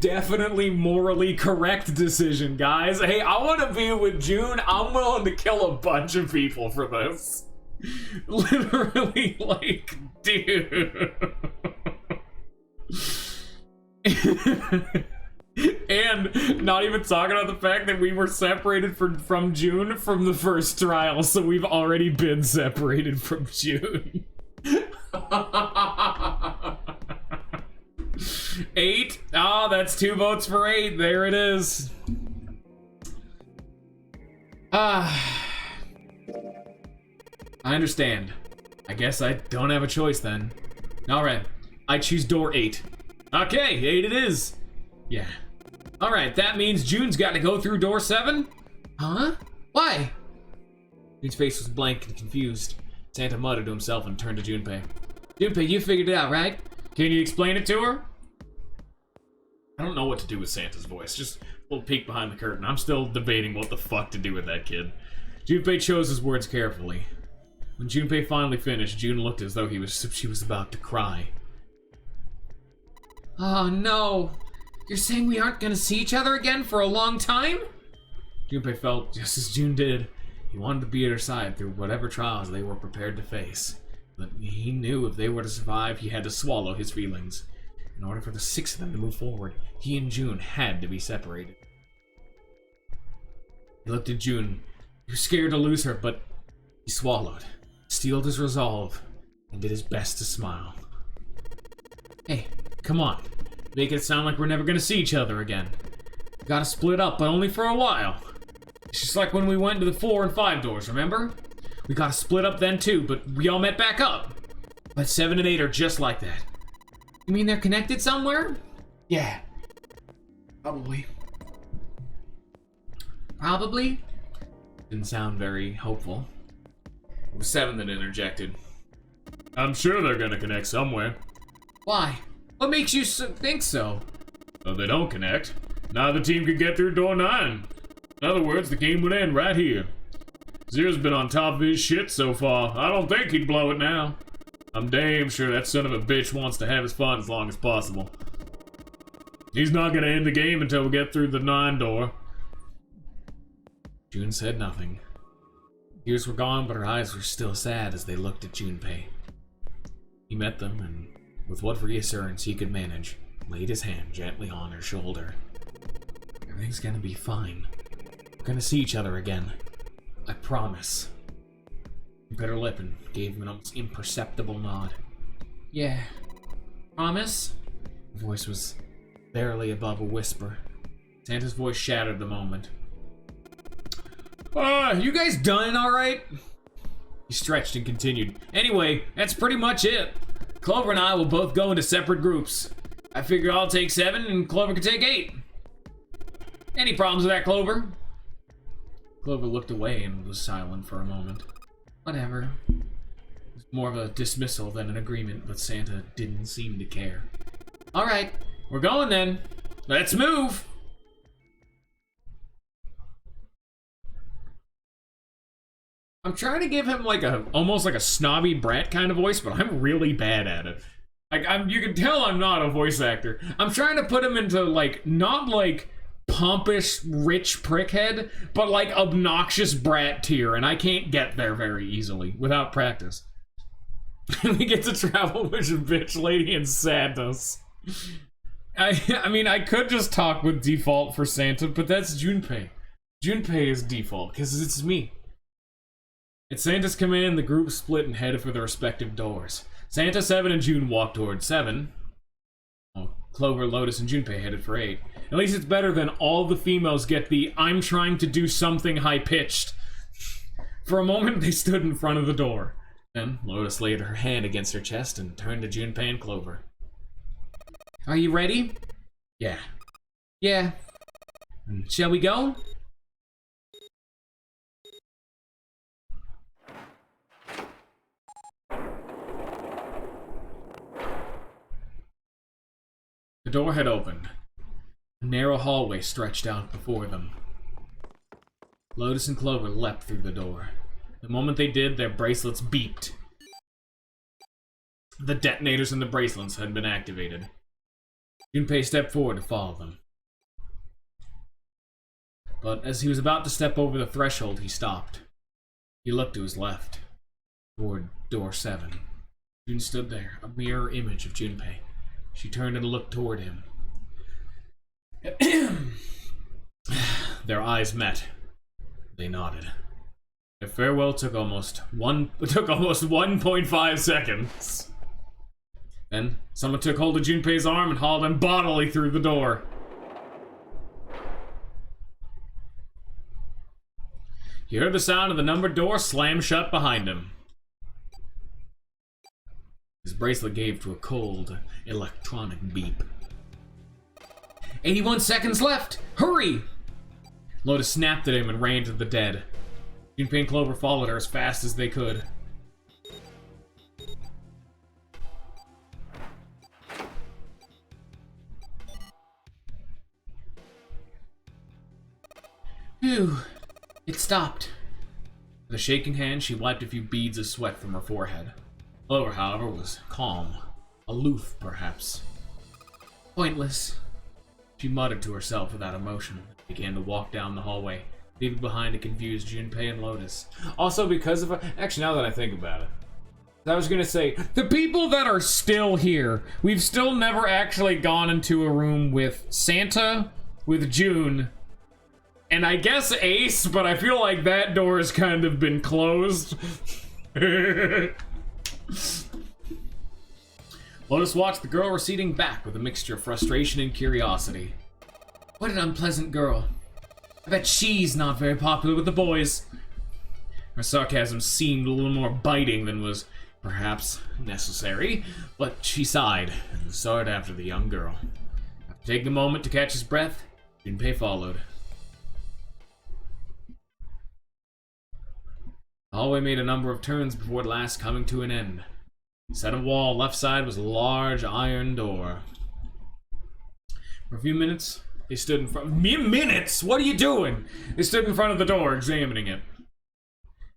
definitely morally correct decision, guys. Hey, I want to be with June. I'm willing to kill a bunch of people for this. Literally, like, dude. And not even talking about the fact that we were separated from June from the first trial, so we've already been separated from June. 8. Ah, that's 2 votes for 8. There it is. I understand. I guess I don't have a choice then. Alright, I choose door 8. Okay, 8 it is. Yeah. Alright, that means June's got to go through door 7? Huh? Why? June's face was blank and confused. Santa muttered to himself and turned to Junpei. Junpei, you figured it out, right? Can you explain it to her? I don't know what to do with Santa's voice. Just a little peek behind the curtain. I'm still debating what the fuck to do with that kid. Junpei chose his words carefully. When Junpei finally finished, June looked as though she was about to cry. Oh no! You're saying we aren't gonna see each other again for a long time? Junpei felt just as June did. He wanted to be at her side through whatever trials they were prepared to face. But he knew if they were to survive, he had to swallow his feelings. In order for the 6 of them to move forward, he and June had to be separated. He looked at June. He was scared to lose her, but he swallowed, steeled his resolve, and did his best to smile. Hey, come on. Make it sound like we're never gonna see each other again. We gotta split up, but only for a while. It's just like when we went to the 4 and 5 doors, remember? We gotta split up then too, but we all met back up. But 7 and 8 are just like that. You mean they're connected somewhere? Yeah. Probably. Probably? Didn't sound very hopeful. It was 7 that interjected. I'm sure they're gonna connect somewhere. Why? What makes you think so? Well, they don't connect. Neither team could get through door 9. In other words, the game would end right here. Zero's been on top of his shit so far. I don't think he'd blow it now. I'm damn sure that son of a bitch wants to have his fun as long as possible. He's not gonna end the game until we get through the 9 door. June said nothing. Tears were gone, but her eyes were still sad as they looked at Junpei. He met them, and with what reassurance he could manage, laid his hand gently on her shoulder. Everything's gonna be fine. We're gonna see each other again. I promise. He bit her lip and gave him an almost imperceptible nod. Yeah. Promise? The voice was barely above a whisper. Santa's voice shattered the moment. You guys done alright? He stretched and continued. Anyway, that's pretty much it. Clover and I will both go into separate groups. I figure I'll take 7 and Clover can take 8. Any problems with that, Clover? Clover looked away and was silent for a moment. Whatever. It was more of a dismissal than an agreement, but Santa didn't seem to care. Alright, we're going then. Let's move! I'm trying to give him like almost like a snobby brat kind of voice, but I'm really bad at it. Like you can tell I'm not a voice actor. I'm trying to put him into like, not like pompous, rich prickhead, but like obnoxious brat tier, and I can't get there very easily without practice. We get to travel with a bitch lady and Santa's. I mean, I could just talk with default for Santa, but that's Junpei. Junpei is default, because it's me. At Santa's command, the group split and headed for their respective doors. Santa, 7, and June walked toward 7. Clover, Lotus, and Junpei headed for 8. At least it's better than all the females get the I'm trying to do something high-pitched. For a moment, they stood in front of the door. Then, Lotus laid her hand against her chest and turned to Junpei and Clover. Are you ready? Yeah. Yeah. Shall we go? The door had opened. A narrow hallway stretched out before them. Lotus and Clover leapt through the door. The moment they did, their bracelets beeped. The detonators in the bracelets had been activated. Junpei stepped forward to follow them. But as he was about to step over the threshold, he stopped. He looked to his left, toward door 7. June stood there, a mirror image of Junpei. She turned and looked toward him. Their eyes met. They nodded. Their farewell took almost 1.5 seconds. Then someone took hold of Junpei's arm and hauled him bodily through the door. He heard the sound of the numbered door slam shut behind him. His bracelet gave to a cold, electronic beep. 81 seconds left! Hurry! Lotus snapped at him and ran to the dead. Junpei and Clover followed her as fast as they could. Phew. It stopped. With a shaking hand, she wiped a few beads of sweat from her forehead. Clover, however, was calm. Aloof, perhaps. Pointless. She muttered to herself without emotion and began to walk down the hallway, leaving behind a confused Junpei and Lotus. Also because of actually, now that I think about it, I was gonna say, the people that are still here, we've still never actually gone into a room with Santa, with June, and I guess Ace, but I feel like that door has kind of been closed. Lotus watched the girl receding back with a mixture of frustration and curiosity. What an unpleasant girl. I bet she's not very popular with the boys. Her sarcasm seemed a little more biting than was perhaps necessary, but she sighed and started after the young girl. After taking a moment to catch his breath, Junpei followed. The hallway made a number of turns before at last coming to an end. Set of wall, left side was a large iron door. For a few minutes, They stood in front. Minutes? What are you doing? They stood in front of the door, examining it.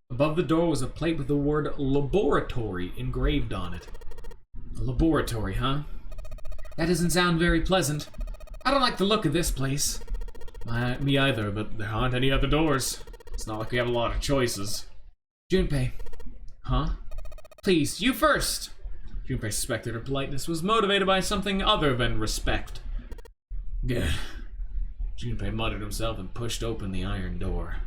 Above the door was a plate with the word laboratory engraved on it. A laboratory, huh? That doesn't sound very pleasant. I don't like the look of this place. Me either, but there aren't any other doors. It's not like we have a lot of choices. Junpei. Huh? Please, you first. Junpei suspected her politeness was motivated by something other than respect. Gah. Junpei muttered himself and pushed open the iron door.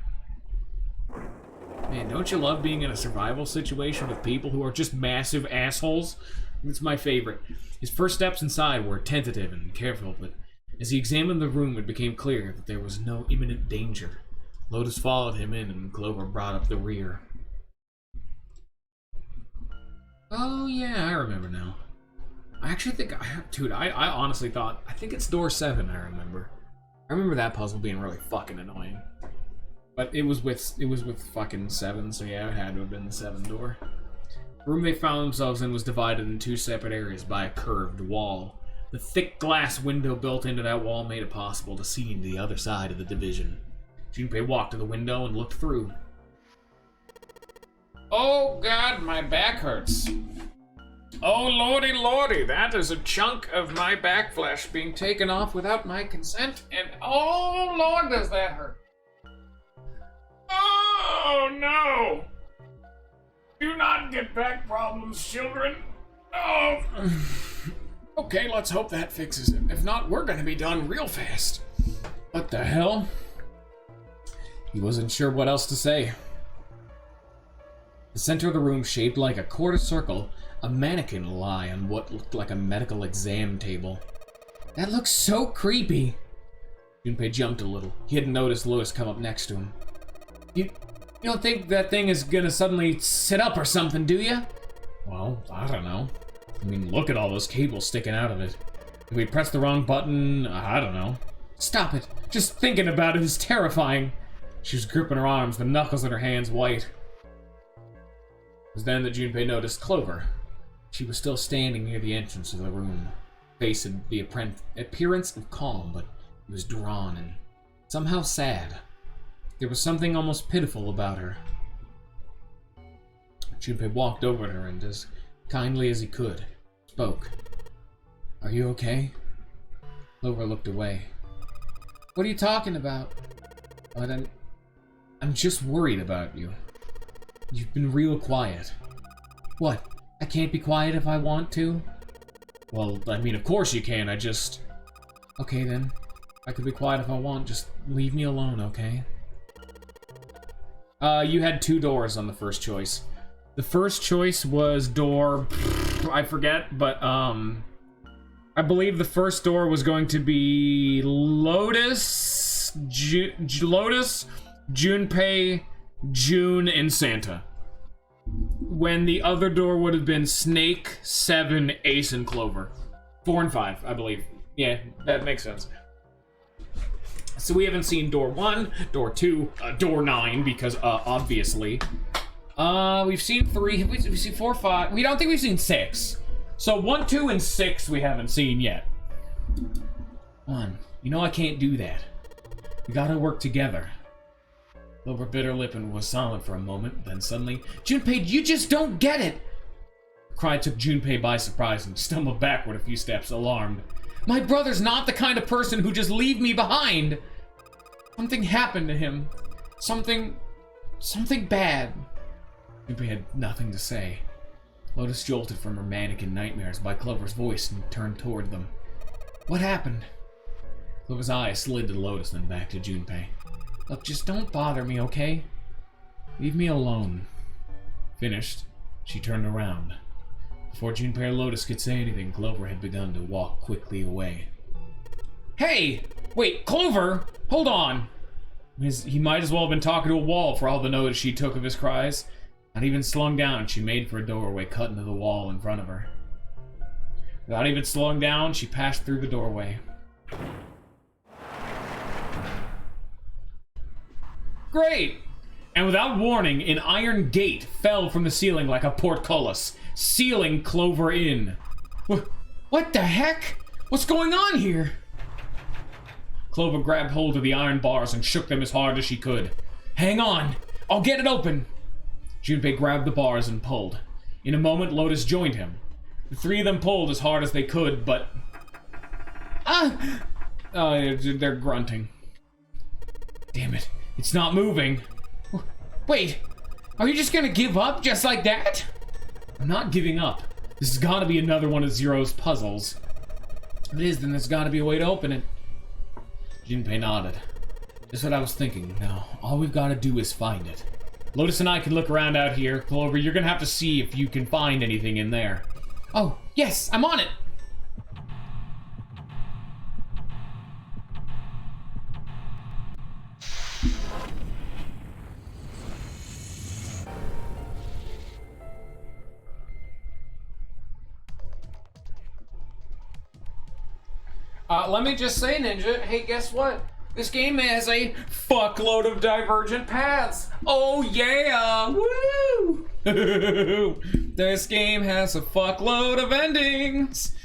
Man, don't you love being in a survival situation with people who are just massive assholes? It's my favorite. His first steps inside were tentative and careful, but as he examined the room, it became clear that there was no imminent danger. Lotus followed him in, and Clover brought up the rear. Oh, yeah, I remember now. I actually think dude, I honestly thought, I think it's door 7, I remember. I remember that puzzle being really fucking annoying. But it was with fucking 7, so yeah, it had to have been the 7 door. The room they found themselves in was divided in 2 separate areas by a curved wall. The thick glass window built into that wall made it possible to see into the other side of the division. Junpei walked to the window and looked through. Oh god, my back hurts. Oh lordy lordy, that is a chunk of my back flesh being taken off without my consent, and oh lord does that hurt. Oh no! Do not get back problems, children. Oh. Okay, let's hope that fixes it. If not, we're gonna be done real fast. What the hell? He wasn't sure what else to say. The center of the room, shaped like a quarter circle, a mannequin lay on what looked like a medical exam table. That looks so creepy. Junpei jumped a little. He hadn't noticed Lotus come up next to him. You don't think that thing is gonna suddenly sit up or something, do you? Well, I don't know. I mean, look at all those cables sticking out of it. If we press the wrong button, I don't know. Stop it. Just thinking about it is terrifying. She was gripping her arms, the knuckles in her hands white. It was then that Junpei noticed Clover. She was still standing near the entrance of the room, facing the appearance of calm, but it was drawn and somehow sad. There was something almost pitiful about her. Junpei walked over to her and, as kindly as he could, spoke. Are you okay? Clover looked away. What are you talking about? I'm just worried about you. You've been real quiet. What? I can't be quiet if I want to? Well, I mean, of course you can, Okay then. I could be quiet if I want, just leave me alone, okay? You had 2 doors on the first choice. The first choice was door... I forget, but, I believe the first door was going to be Lotus, Lotus, Junpei, June, and Santa. When the other door would have been Snake, 7, Ace, and Clover. 4 and 5, I believe. Yeah, that makes sense. So we haven't seen door 1, door 2, door 9, because, obviously. We've seen 3, we've seen 4, 5, we don't think we've seen 6. So 1, 2, and 6 we haven't seen yet. 1, you know I can't do that. We gotta work together. Clover bit her lip and was silent for a moment, then suddenly, Junpei, you just don't get it! The cry took Junpei by surprise and stumbled backward a few steps, alarmed. My brother's not the kind of person who just leave me behind! Something happened to him. Something bad. Junpei had nothing to say. Lotus jolted from her mannequin nightmares by Clover's voice and turned toward them. What happened? Clover's eyes slid to Lotus, then back to Junpei. Look, just don't bother me, okay? Leave me alone. Finished, she turned around. Before Junpei or Lotus could say anything, Clover had begun to walk quickly away. Hey! Wait, Clover! Hold on! He might as well have been talking to a wall for all the notice she took of his cries. Not even slowing down, she made for a doorway cut into the wall in front of her. Without even slowing down, she passed through the doorway. Great! And without warning, an iron gate fell from the ceiling like a portcullis, sealing Clover in. What the heck? What's going on here? Clover grabbed hold of the iron bars and shook them as hard as she could. Hang on! I'll get it open! Junpei grabbed the bars and pulled. In a moment, Lotus joined him. The three of them pulled as hard as they could, but... Ah! Oh, they're grunting. Damn it. It's not moving. Wait, are you just gonna give up just like that? I'm not giving up. This has gotta be another one of Zero's puzzles. If it is, then there's gotta be a way to open it. Junpei nodded. Just what I was thinking. Now, all we've gotta do is find it. Lotus and I can look around out here. Clover, you're gonna have to see if you can find anything in there. Oh, yes, I'm on it! Let me just say, Ninja, hey, guess what? This game has a fuckload of divergent paths. Oh, yeah! Woo! This game has a fuckload of endings.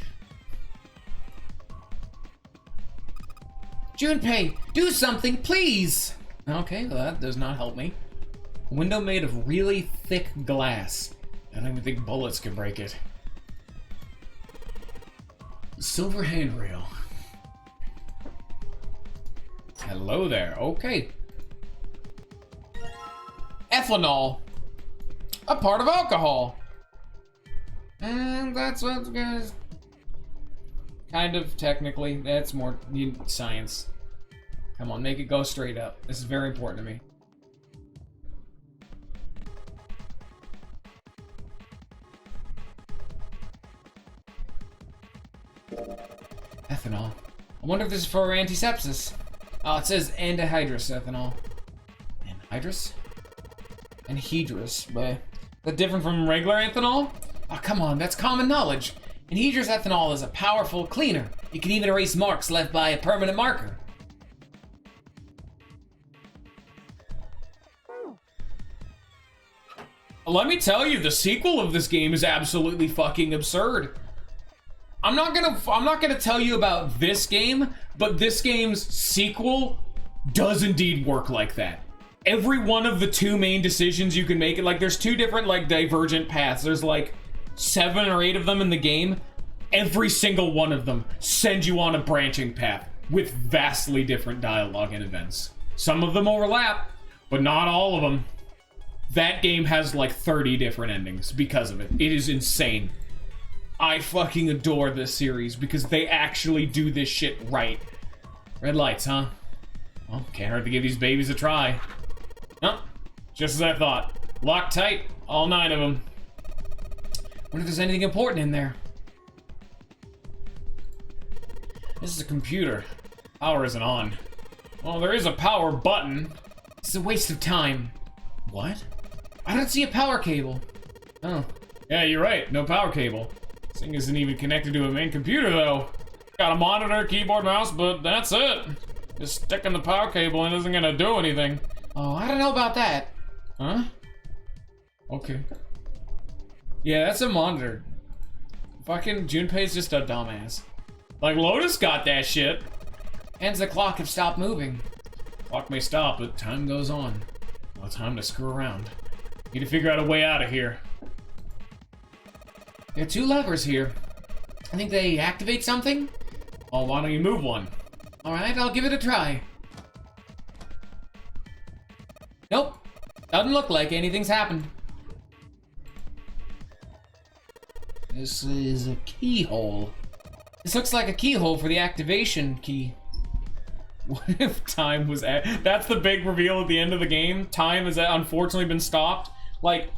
Junpei, do something, please! Okay, well, that does not help me. A window made of really thick glass. I don't even think bullets can break it. Silver handrail. Hello there. Okay. Ethanol. A part of alcohol. And that's what guys. Kind of technically. That's more science. Come on, make it go straight up. This is very important to me. Ethanol. I wonder if this is for antisepsis. Oh, it says anhydrous ethanol. Anhydrous? Anhydrous, but that different from regular ethanol? Oh, come on, that's common knowledge. Anhydrous ethanol is a powerful cleaner. It can even erase marks left by a permanent marker. Let me tell you, the sequel of this game is absolutely fucking absurd. I'm not gonna tell you about this game, but this game's sequel does indeed work like that. Every one of the two main decisions you can make, like there's two different like divergent paths. There's like 7 or 8 of them in the game. Every single one of them sends you on a branching path with vastly different dialogue and events. Some of them overlap, but not all of them. That game has like 30 different endings because of it. It is insane. I fucking adore this series because they actually do this shit right. Red lights, huh? Well, can't hurt to give these babies a try. Huh? Just as I thought. Locked tight, all 9 of them. Wonder if there's anything important in there. This is a computer. Power isn't on. Well, there is a power button. It's a waste of time. What? I don't see a power cable. Oh. Yeah, you're right. No power cable. This thing isn't even connected to a main computer, though. Got a monitor, keyboard, mouse, but that's it. Just sticking the power cable in isn't gonna do anything. Oh, I don't know about that. Huh? Okay. Yeah, that's a monitor. Fucking Junpei's just a dumbass. Like, Lotus got that shit. Hands the clock have stopped moving. Clock may stop, but time goes on. No time to screw around. Need to figure out a way out of here. There are 2 levers here. I think they activate something? Oh, why don't you move one? Alright, I'll give it a try. Nope. Doesn't look like anything's happened. This is a keyhole. This looks like a keyhole for the activation key. What if time was at... That's the big reveal at the end of the game. Time has unfortunately been stopped. Like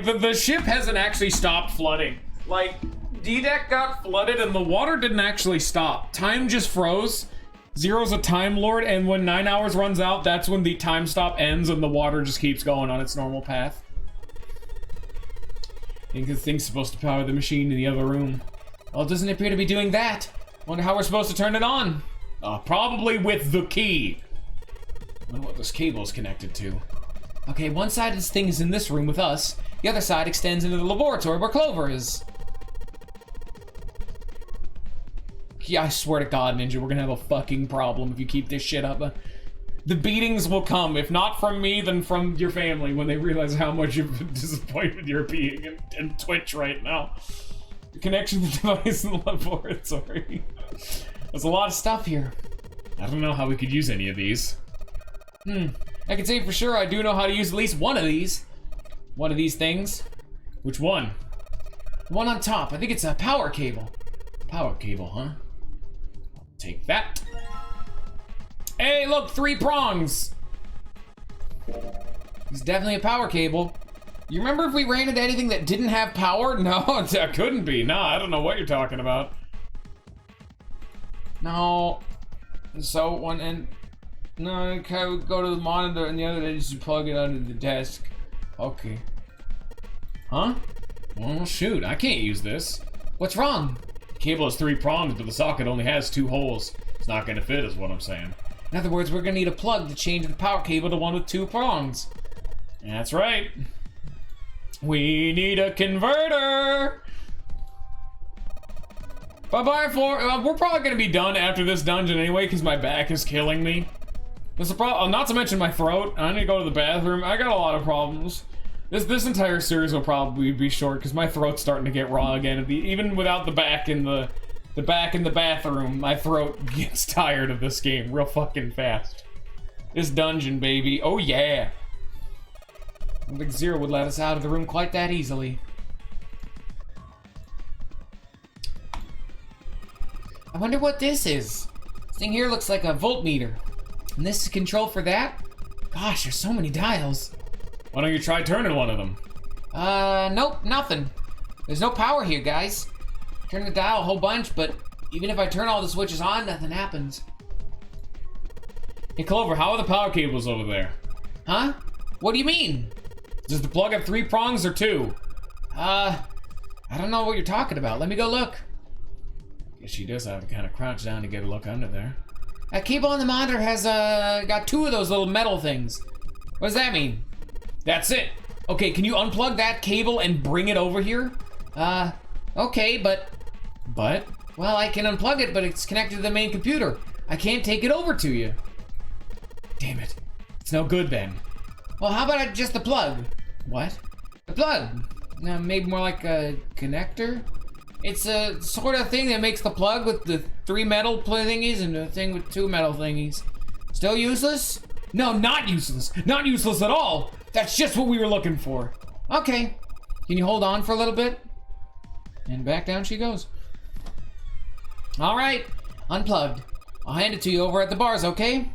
the ship hasn't actually stopped flooding. Like, D-Deck got flooded and the water didn't actually stop. Time just froze. Zero's a Time Lord, and when 9 hours runs out, that's when the time stop ends and the water just keeps going on its normal path. I think the thing's supposed to power the machine in the other room. Well, it doesn't appear to be doing that. Wonder how we're supposed to turn it on. Probably with the key. I wonder what this cable's connected to. Okay, one side of this thing is in this room with us. The other side extends into the laboratory where Clover is. Yeah, I swear to God, Ninja, we're gonna have a fucking problem if you keep this shit up. The beatings will come, if not from me, then from your family when they realize how much disappointed you're being in Twitch right now. The connection to the device and the laboratory. There's a lot of stuff here. I don't know how we could use any of these. I can say for sure I do know how to use at least one of these. One of these things. Which one? The one on top. I think it's a power cable. Power cable, huh? Take that. Hey, look, 3 prongs. It's definitely a power cable. You remember if we ran into anything that didn't have power? No, that couldn't be. Nah, I don't know what you're talking about. No. So, one end... No, okay, we go to the monitor and the other end just plug it under the desk. Okay. Huh? Well, shoot, I can't use this. What's wrong? The cable has 3 prongs, but the socket only has 2 holes. It's not gonna fit, is what I'm saying. In other words, we're gonna need a plug to change the power cable to one with 2 prongs. That's right. We need a converter! Bye-bye, we're probably gonna be done after this dungeon anyway, because my back is killing me. That's a problem. Not to mention my throat. I need to go to the bathroom. I got a lot of problems. This entire series will probably be short because my throat's starting to get raw again. Even without the back in the back in the bathroom, my throat gets tired of this game real fucking fast. This dungeon, baby. Oh yeah. I don't think Zero would let us out of the room quite that easily. I wonder what this is. This thing here looks like a voltmeter. And this is control for that? Gosh, there's so many dials. Why don't you try turning one of them? Nope, nothing. There's no power here, guys. Turn the dial a whole bunch, but even if I turn all the switches on, nothing happens. Hey, Clover, how are the power cables over there? Huh? What do you mean? Does the plug have 3 prongs or 2? I don't know what you're talking about. Let me go look. Guess she does have to kind of crouch down to get a look under there. That cable on the monitor has, got 2 of those little metal things. What does that mean? That's it. Okay, can you unplug that cable and bring it over here? Okay, but... But? Well, I can unplug it, but it's connected to the main computer. I can't take it over to you. Damn it. It's no good then. Well, how about just the plug? What? The plug. No, maybe more like a connector? It's a sort of thing that makes the plug with the 3 metal thingies and the thing with 2 metal thingies. Still useless? No, not useless. Not useless at all. That's just what we were looking for. Okay. Can you hold on for a little bit? And back down she goes. All right. Unplugged. I'll hand it to you over at the bars, okay?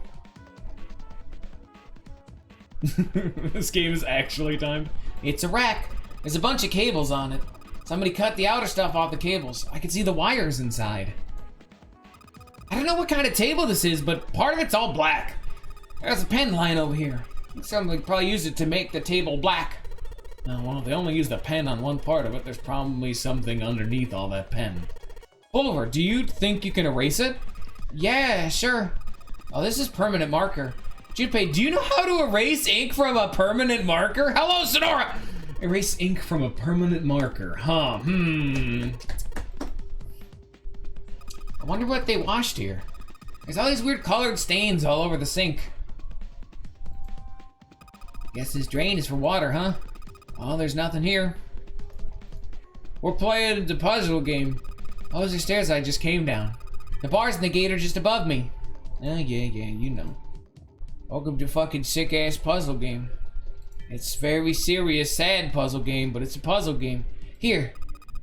This game is actually timed. It's a rack. There's a bunch of cables on it. Somebody cut the outer stuff off the cables. I can see the wires inside. I don't know what kind of table this is, but part of it's all black. There's a pen line over here. Somebody probably used it to make the table black. Oh, well, they only used the pen on one part of it. There's probably something underneath all that pen. Oliver, do you think you can erase it? Yeah, sure. Oh, this is permanent marker. Junpei, do you know how to erase ink from a permanent marker? Hello, Sonora! Erase ink from a permanent marker, huh? I wonder what they washed here. There's all these weird colored stains all over the sink. Guess this drain is for water, huh? Oh, there's nothing here. We're playing the puzzle game. Oh, those are stairs I just came down. The bars and the gate are just above me. Oh, yeah, you know. Welcome to fucking sick-ass puzzle game. It's very serious, sad puzzle game, but it's a puzzle game. Here,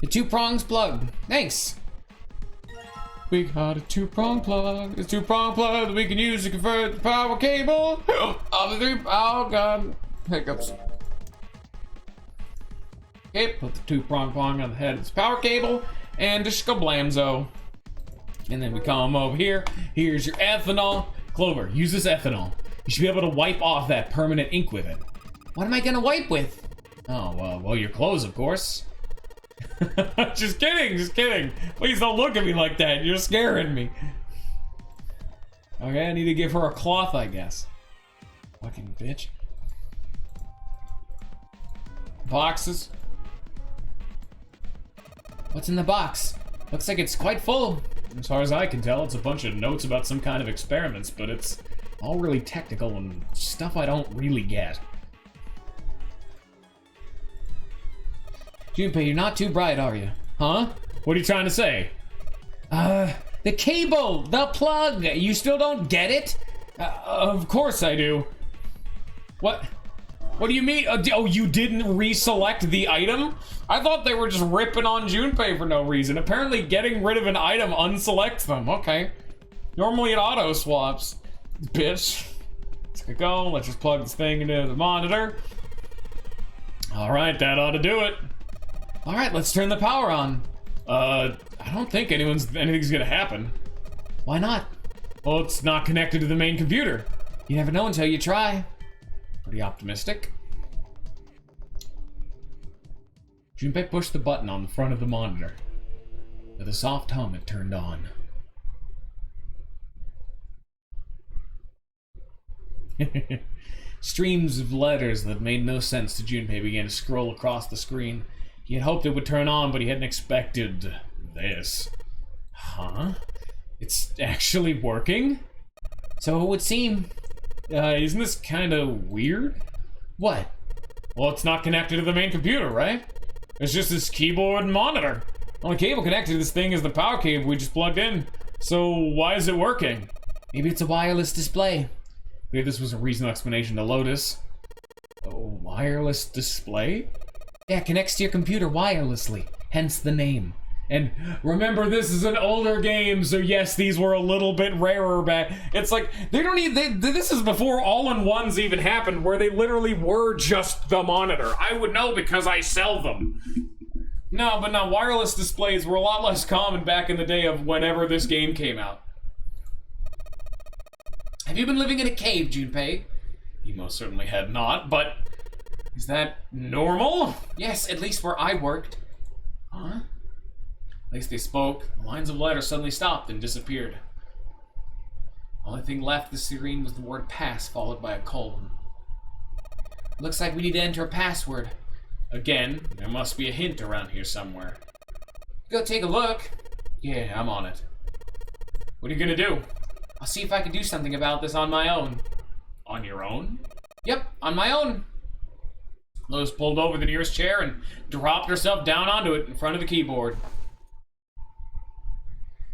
the 2 prongs plug. Thanks. We got a 2-prong plug. It's 2-prong plug that we can use to convert the power cable. Oh god. Hiccups. Okay, put the 2-prong plug on the head of this power cable and just skablamzo. And then we come over here. Here's your ethanol. Clover, use this ethanol. You should be able to wipe off that permanent ink with it. What am I gonna wipe with? Oh, well, your clothes, of course. Just kidding. Please don't look at me like that. You're scaring me. Okay, I need to give her a cloth, I guess. Fucking bitch. Boxes. What's in the box? Looks like it's quite full. As far as I can tell, it's a bunch of notes about some kind of experiments, but it's all really technical and stuff I don't really get. Junpei, you're not too bright, are you? Huh? What are you trying to say? The cable! The plug! You still don't get it? Of course I do. What? What do you mean? Oh, you didn't reselect the item? I thought they were just ripping on Junpei for no reason. Apparently getting rid of an item unselects them. Okay. Normally it auto swaps. Bitch. Let's get going. Let's just plug this thing into the monitor. Alright, that ought to do it. Alright, let's turn the power on. I don't think anything's gonna happen. Why not? Well, it's not connected to the main computer. You never know until you try. Pretty optimistic. Junpei pushed the button on the front of the monitor. With a soft hum, it turned on. Streams of letters that made no sense to Junpei began to scroll across the screen. He had hoped it would turn on, but he hadn't expected this. Huh? It's actually working? So it would seem. Isn't this kind of weird? What? Well, it's not connected to the main computer, right? It's just this keyboard and monitor. Only cable connected to this thing is the power cable we just plugged in. So why is it working? Maybe it's a wireless display. Maybe this was a reasonable explanation to Lotus. A wireless display? Yeah, it connects to your computer wirelessly, hence the name. And remember, this is an older game, so yes, these were a little bit rarer back. It's like, this is before all-in-ones even happened, where they literally were just the monitor. I would know because I sell them. No, but now wireless displays were a lot less common back in the day of whenever this game came out. Have you been living in a cave, Junpei? He most certainly had not, but is that normal? Yes, at least where I worked. Huh? At least they spoke. The lines of letters suddenly stopped and disappeared. Only thing left the screen was the word pass followed by a colon. Looks like we need to enter a password. Again, there must be a hint around here somewhere. Go take a look. Yeah, I'm on it. What are you gonna do? I'll see if I can do something about this on my own. On your own? Yep, on my own. Lotus pulled over the nearest chair and dropped herself down onto it in front of the keyboard.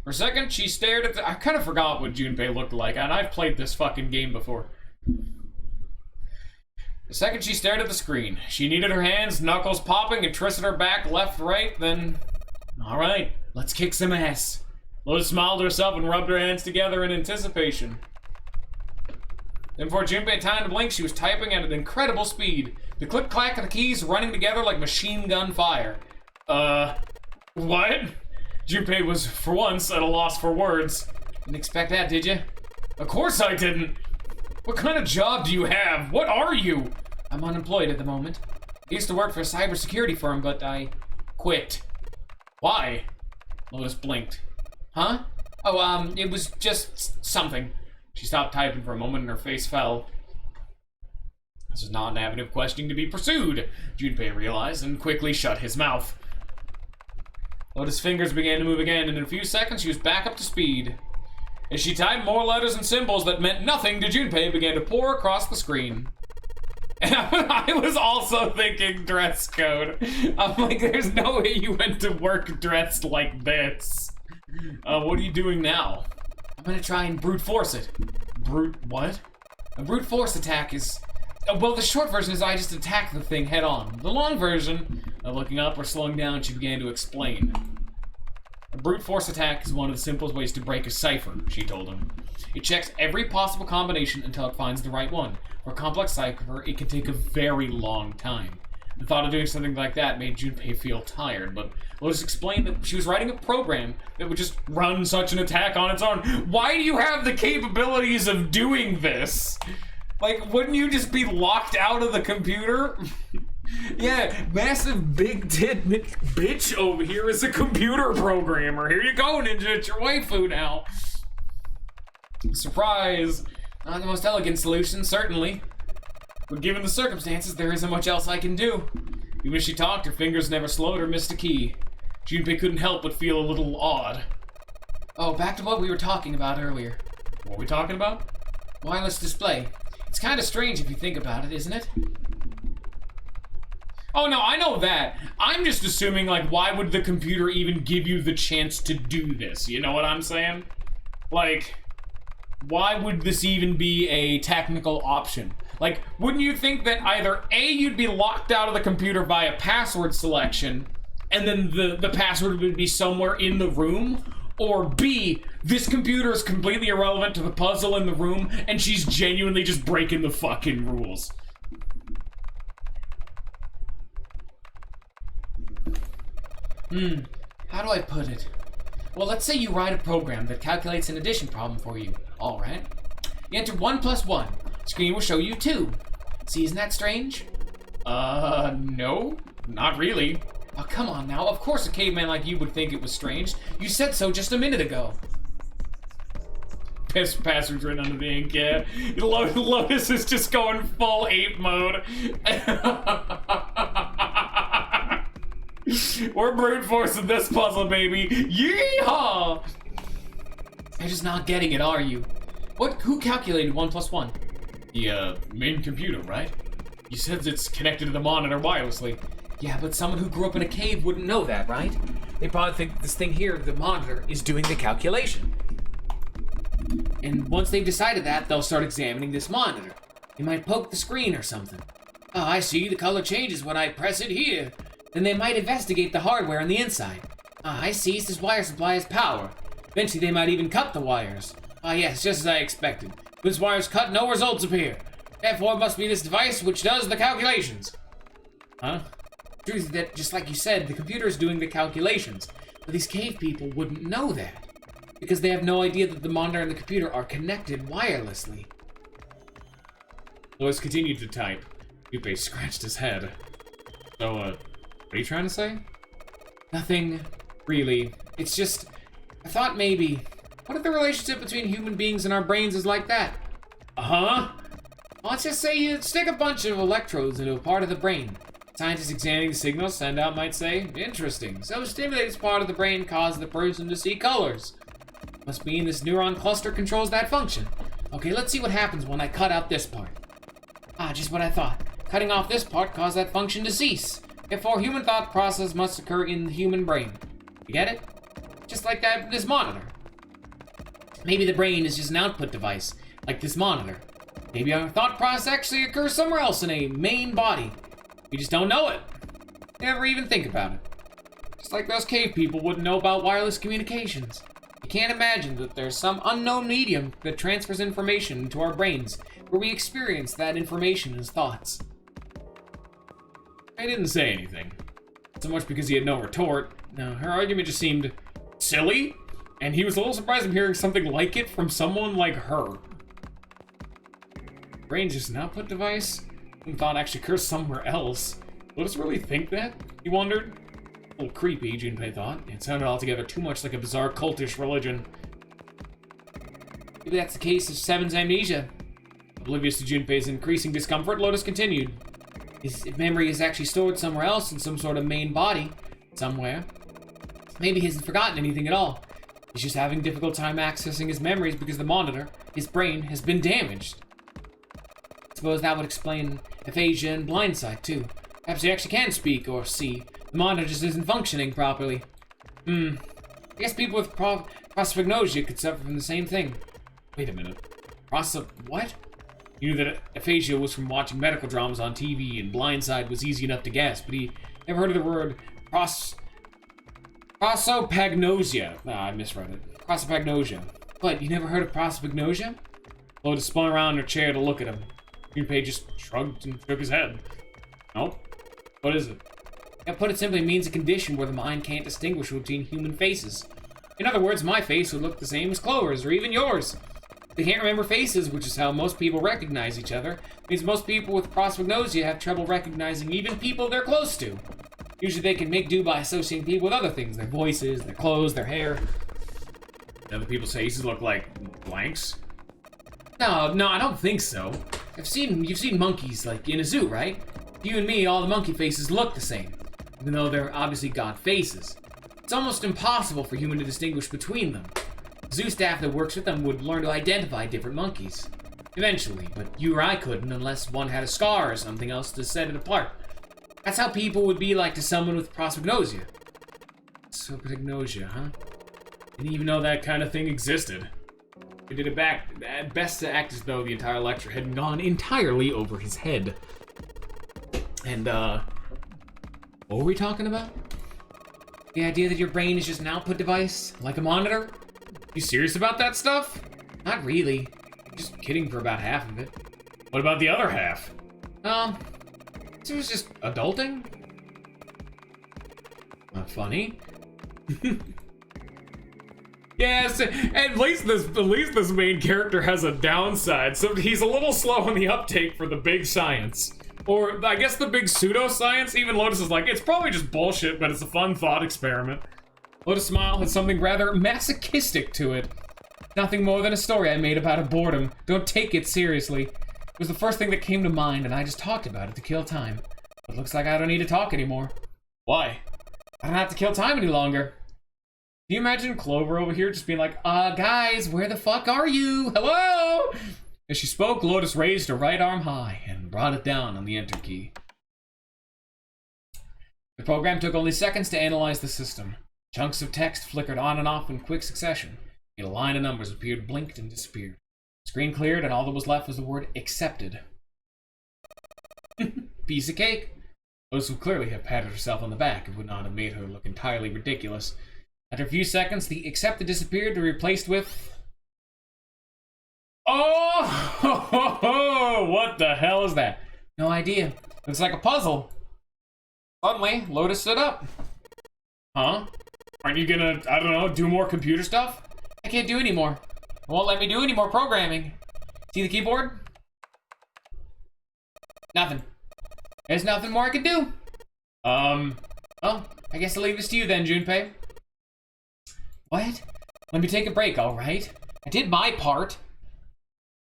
For a second, she stared at I kind of forgot what Junpei looked like, and I've played this fucking game before. The second she stared at the screen, she kneaded her hands, knuckles popping, and twisted her back left, right, then... Alright, let's kick some ass. Lotus smiled to herself and rubbed her hands together in anticipation. Then before Junpei had time to blink, she was typing at an incredible speed. The click-clack of the keys running together like machine gun fire. What? Junpei was, for once, at a loss for words. Didn't expect that, did you? Of course I didn't. What kind of job do you have? What are you? I'm unemployed at the moment. I used to work for a cybersecurity firm, but I quit. Why? Lotus blinked. Huh? Oh, it was just something. She stopped typing for a moment and her face fell. This is not an avenue of questioning to be pursued, Junpei realized, and quickly shut his mouth. Lotus' fingers began to move again, and in a few seconds she was back up to speed. As she typed, more letters and symbols that meant nothing to Junpei began to pour across the screen. And I was also thinking dress code. I'm like, there's no way you went to work dressed like this. What are you doing now? I'm gonna try and brute force it. Brute what? A brute force attack is... well, the short version is I just attack the thing head on. The long version, looking up or slowing down, she began to explain. A brute force attack is one of the simplest ways to break a cipher, she told him. It checks every possible combination until it finds the right one. For a complex cipher, it can take a very long time. The thought of doing something like that made Junpei feel tired, but Lotus explained that she was writing a program that would just run such an attack on its own. Why do you have the capabilities of doing this? Like, wouldn't you just be locked out of the computer? Yeah, massive big tit bitch over here is a computer programmer. Here you go, Ninja, it's your waifu now. Surprise. Not the most elegant solution, certainly. But given the circumstances, there isn't much else I can do. Even as she talked, her fingers never slowed or missed a key. Junpei couldn't help but feel a little odd. Oh, back to what we were talking about earlier. What were we talking about? Wireless display. It's kind of strange if you think about it, isn't it? Oh no, I know that. I'm just assuming, like, why would the computer even give you the chance to do this? You know what I'm saying? Like, why would this even be a technical option? Like, wouldn't you think that either A, you'd be locked out of the computer via password selection, and then the password would be somewhere in the room? Or B, this computer is completely irrelevant to the puzzle in the room, and she's genuinely just breaking the fucking rules. How do I put it? Well, let's say you write a program that calculates an addition problem for you. All right. You enter 1 plus 1. Screen will show you 2. See, isn't that strange? No, not really. Oh, come on now. Of course a caveman like you would think it was strange. You said so just a minute ago. Passwords written under the ink, yeah. Lotus is just going full ape mode. We're brute forcing this puzzle, baby. Yeehaw! You're just not getting it, are you? Who calculated 1 plus 1? The, main computer, right? You said it's connected to the monitor wirelessly. Yeah, but someone who grew up in a cave wouldn't know that, right? They probably think this thing here, the monitor, is doing the calculation. And once they've decided that, they'll start examining this monitor. They might poke the screen or something. Oh, I see, the color changes when I press it here. Then they might investigate the hardware on the inside. Ah, I see, this wire supply has power. Eventually they might even cut the wires. Ah, yes, just as I expected. When this wire's cut, no results appear. Therefore, it must be this device which does the calculations. Huh? Truth is that, just like you said, the computer is doing the calculations. But these cave people wouldn't know that. Because they have no idea that the monitor and the computer are connected wirelessly. Lois continued to type. Junpei scratched his head. So, what are you trying to say? Nothing, really. It's just, I thought maybe, what if the relationship between human beings and our brains is like that? Uh-huh. Let's just say you stick a bunch of electrodes into a part of the brain. Scientists examining the signals send out might say, interesting. So stimulates part of the brain causes the person to see colors. Must mean this neuron cluster controls that function. Okay, let's see what happens when I cut out this part. Ah, just what I thought. Cutting off this part caused that function to cease. Therefore, human thought process must occur in the human brain. You get it? Just like that, this monitor. Maybe the brain is just an output device, like this monitor. Maybe our thought process actually occurs somewhere else in a main body. We just don't know it. Never even think about it. Just like those cave people wouldn't know about wireless communications. You can't imagine that there's some unknown medium that transfers information into our brains, where we experience that information as thoughts. I didn't say anything. Not so much because he had no retort. No, her argument just seemed silly, and he was a little surprised in hearing something like it from someone like her. Brain's just an output device? Thought actually occurs somewhere else. Lotus really think that? He wondered. A little creepy, Junpei thought. It sounded altogether too much like a bizarre cultish religion. Maybe that's the case of Seven's amnesia. Oblivious to Junpei's increasing discomfort, Lotus continued. His memory is actually stored somewhere else in some sort of main body. Somewhere. Maybe he hasn't forgotten anything at all. He's just having a difficult time accessing his memories because the monitor, his brain, has been damaged. I suppose that would explain aphasia and blindsight, too. Perhaps he actually can speak or see. The monitor just isn't functioning properly. I guess people with prosopagnosia could suffer from the same thing. Wait a minute. What? He knew that aphasia was from watching medical dramas on TV, and blindsight was easy enough to guess, but he never heard of the word prosopagnosia. I misread it. Prosopagnosia. What, you never heard of prosopagnosia? Lotus spun around in her chair to look at him. Junpei just shrugged and shook his head. Nope. What is it? To put it simply, it means a condition where the mind can't distinguish between human faces. In other words, my face would look the same as Clover's, or even yours. They can't remember faces, which is how most people recognize each other. It means most people with prosopagnosia have trouble recognizing even people they're close to. Usually they can make do by associating people with other things, their voices, their clothes, their hair. Other people's faces look like blanks? No, I don't think so. You've seen monkeys, like, in a zoo, right? You and me, all the monkey faces look the same, even though they're obviously got faces. It's almost impossible for human to distinguish between them. The zoo staff that works with them would learn to identify different monkeys. Eventually, but you or I couldn't unless one had a scar or something else to set it apart. That's how people would be like to someone with prosopagnosia. Prosopagnosia, huh? Didn't even know that kind of thing existed. He did it back at best to act as though the entire lecture had gone entirely over his head. And, what were we talking about? The idea that your brain is just an output device, like a monitor? You serious about that stuff? Not really. Just kidding for about half of it. What about the other half? It was just adulting. Not funny. Yes, at least this main character has a downside. So he's a little slow in the uptake for the big science. Or, I guess the big pseudoscience. Even Lotus is like, it's probably just bullshit, but it's a fun thought experiment. Lotus' smile had something rather masochistic to it. Nothing more than a story I made about a boredom. Don't take it seriously. It was the first thing that came to mind, and I just talked about it to kill time. But looks like I don't need to talk anymore. Why? I don't have to kill time any longer. Can you imagine Clover over here just being like, guys, where the fuck are you? Hello? As she spoke, Lotus raised her right arm high and brought it down on the enter key. The program took only seconds to analyze the system. Chunks of text flickered on and off in quick succession. A line of numbers appeared, blinked, and disappeared. The screen cleared, and all that was left was the word accepted. Piece of cake. Lotus would clearly have patted herself on the back. It would not have made her look entirely ridiculous. After a few seconds, the accepted disappeared to be replaced with... Oh! What the hell is that? No idea. Looks like a puzzle. Suddenly, Lotus stood up. Huh? Aren't you gonna, I don't know, do more computer stuff? I can't do any more. It won't let me do any more programming. See the keyboard? Nothing. There's nothing more I can do. Well, I guess I'll leave this to you then, Junpei. What? Let me take a break, alright? I did my part.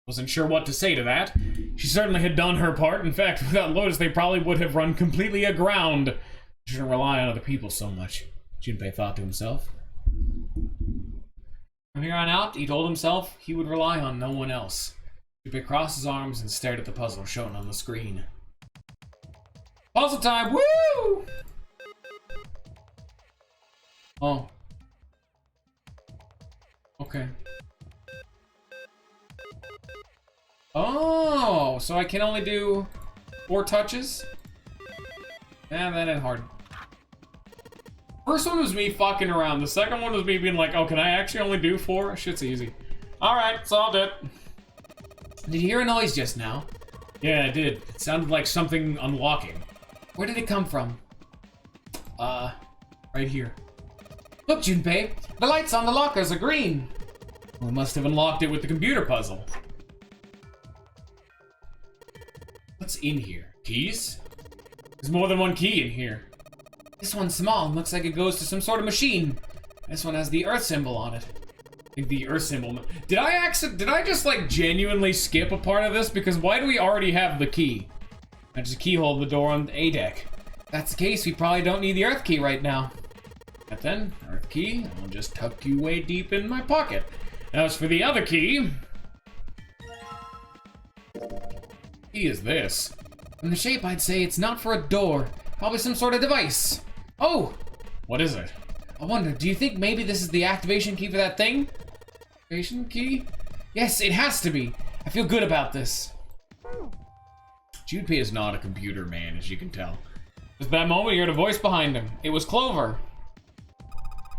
Wasn't sure what to say to that. She certainly had done her part. In fact, without Lotus, they probably would have run completely aground. Shouldn't rely on other people so much, Junpei thought to himself. From here on out, he told himself he would rely on no one else. Junpei crossed his arms and stared at the puzzle shown on the screen. Puzzle time! Woo! Oh. Okay. Oh, so I can only do 4 touches? Yeah, that ain't hard. First one was me fucking around. The second one was me being like, oh, can I actually only do 4? Shit's easy. Alright, solved it. Did you hear a noise just now? Yeah, I did. It sounded like something unlocking. Where did it come from? Right here. Look, Junpei, the lights on the lockers are green. We must have unlocked it with the computer puzzle. What's in here? Keys? There's more than one key in here. This one's small and looks like it goes to some sort of machine. This one has the Earth symbol on it. I think the Earth symbol. Did I just like genuinely skip a part of this? Because why do we already have the key? I just keyhole the door on A deck. If that's the case, we probably don't need the Earth key right now. But then, Earth key, I'll just tuck you way deep in my pocket. As for the other key... key is this. From the shape, I'd say it's not for a door. Probably some sort of device. Oh! What is it? I wonder, do you think maybe this is the activation key for that thing? Activation key? Yes, it has to be. I feel good about this. Junpei is not a computer man, as you can tell. Just that moment, you heard a voice behind him. It was Clover.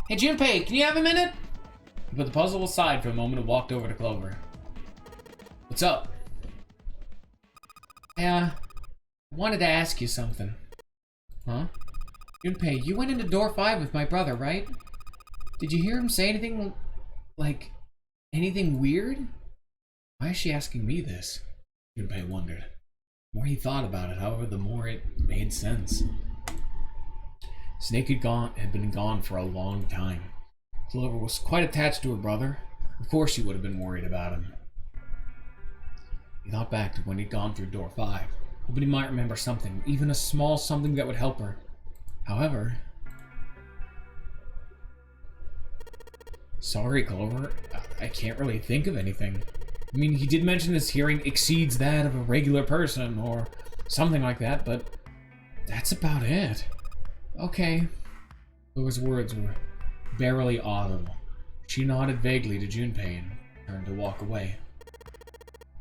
Hey, Junpei, can you have a minute? He put the puzzle aside for a moment and walked over to Clover. What's up? I wanted to ask you something. Huh? Junpei, you went into door 5 with my brother, right? Did you hear him say anything, like, anything weird? Why is she asking me this? Junpei wondered. The more he thought about it, however, the more it made sense. Snake had been gone for a long time. Clover was quite attached to her brother. Of course she would have been worried about him. He thought back to when he'd gone through door 5, hoping he might remember something, even a small something that would help her. However, Sorry, Clover. I can't really think of anything. I mean, he did mention his hearing exceeds that of a regular person, or something like that, but that's about it. Okay. Clover's words were barely audible. She nodded vaguely to Junpei and turned to walk away.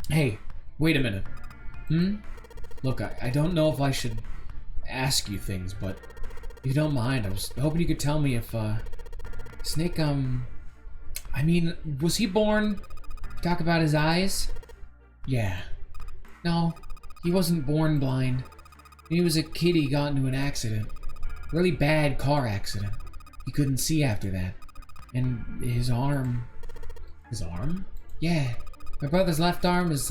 Hey, wait a minute. Look, I don't know if I should ask you things, but if you don't mind, I was hoping you could tell me if, Snake, I mean, was he born... Talk about his eyes? Yeah. No, he wasn't born blind. When he was a kid, he got into an accident. Really bad car accident. He couldn't see after that. And his arm... His arm? Yeah. My brother's left arm is,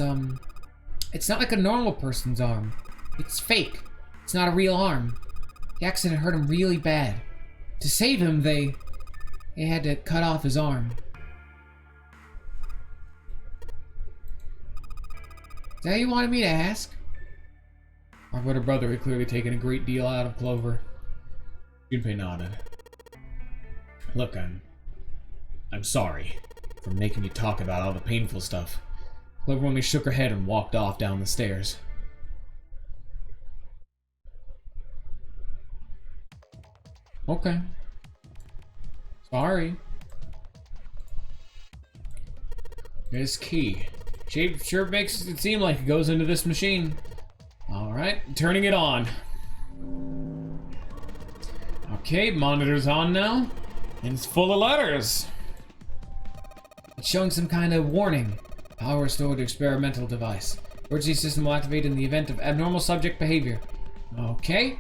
it's not like a normal person's arm. It's fake. It's not a real arm. The accident hurt him really bad. To save him, they had to cut off his arm. Is that what you wanted me to ask? Our older brother had clearly taken a great deal out of Clover. Junpei nodded. Look, I'm sorry for making you talk about all the painful stuff. Clover only shook her head and walked off down the stairs. Okay. Sorry. This key. Shape sure makes it seem like it goes into this machine. Alright, turning it on. Okay, monitor's on now. And it's full of letters. It's showing some kind of warning. Power restored to experimental device. Emergency system will activate in the event of abnormal subject behavior. Okay.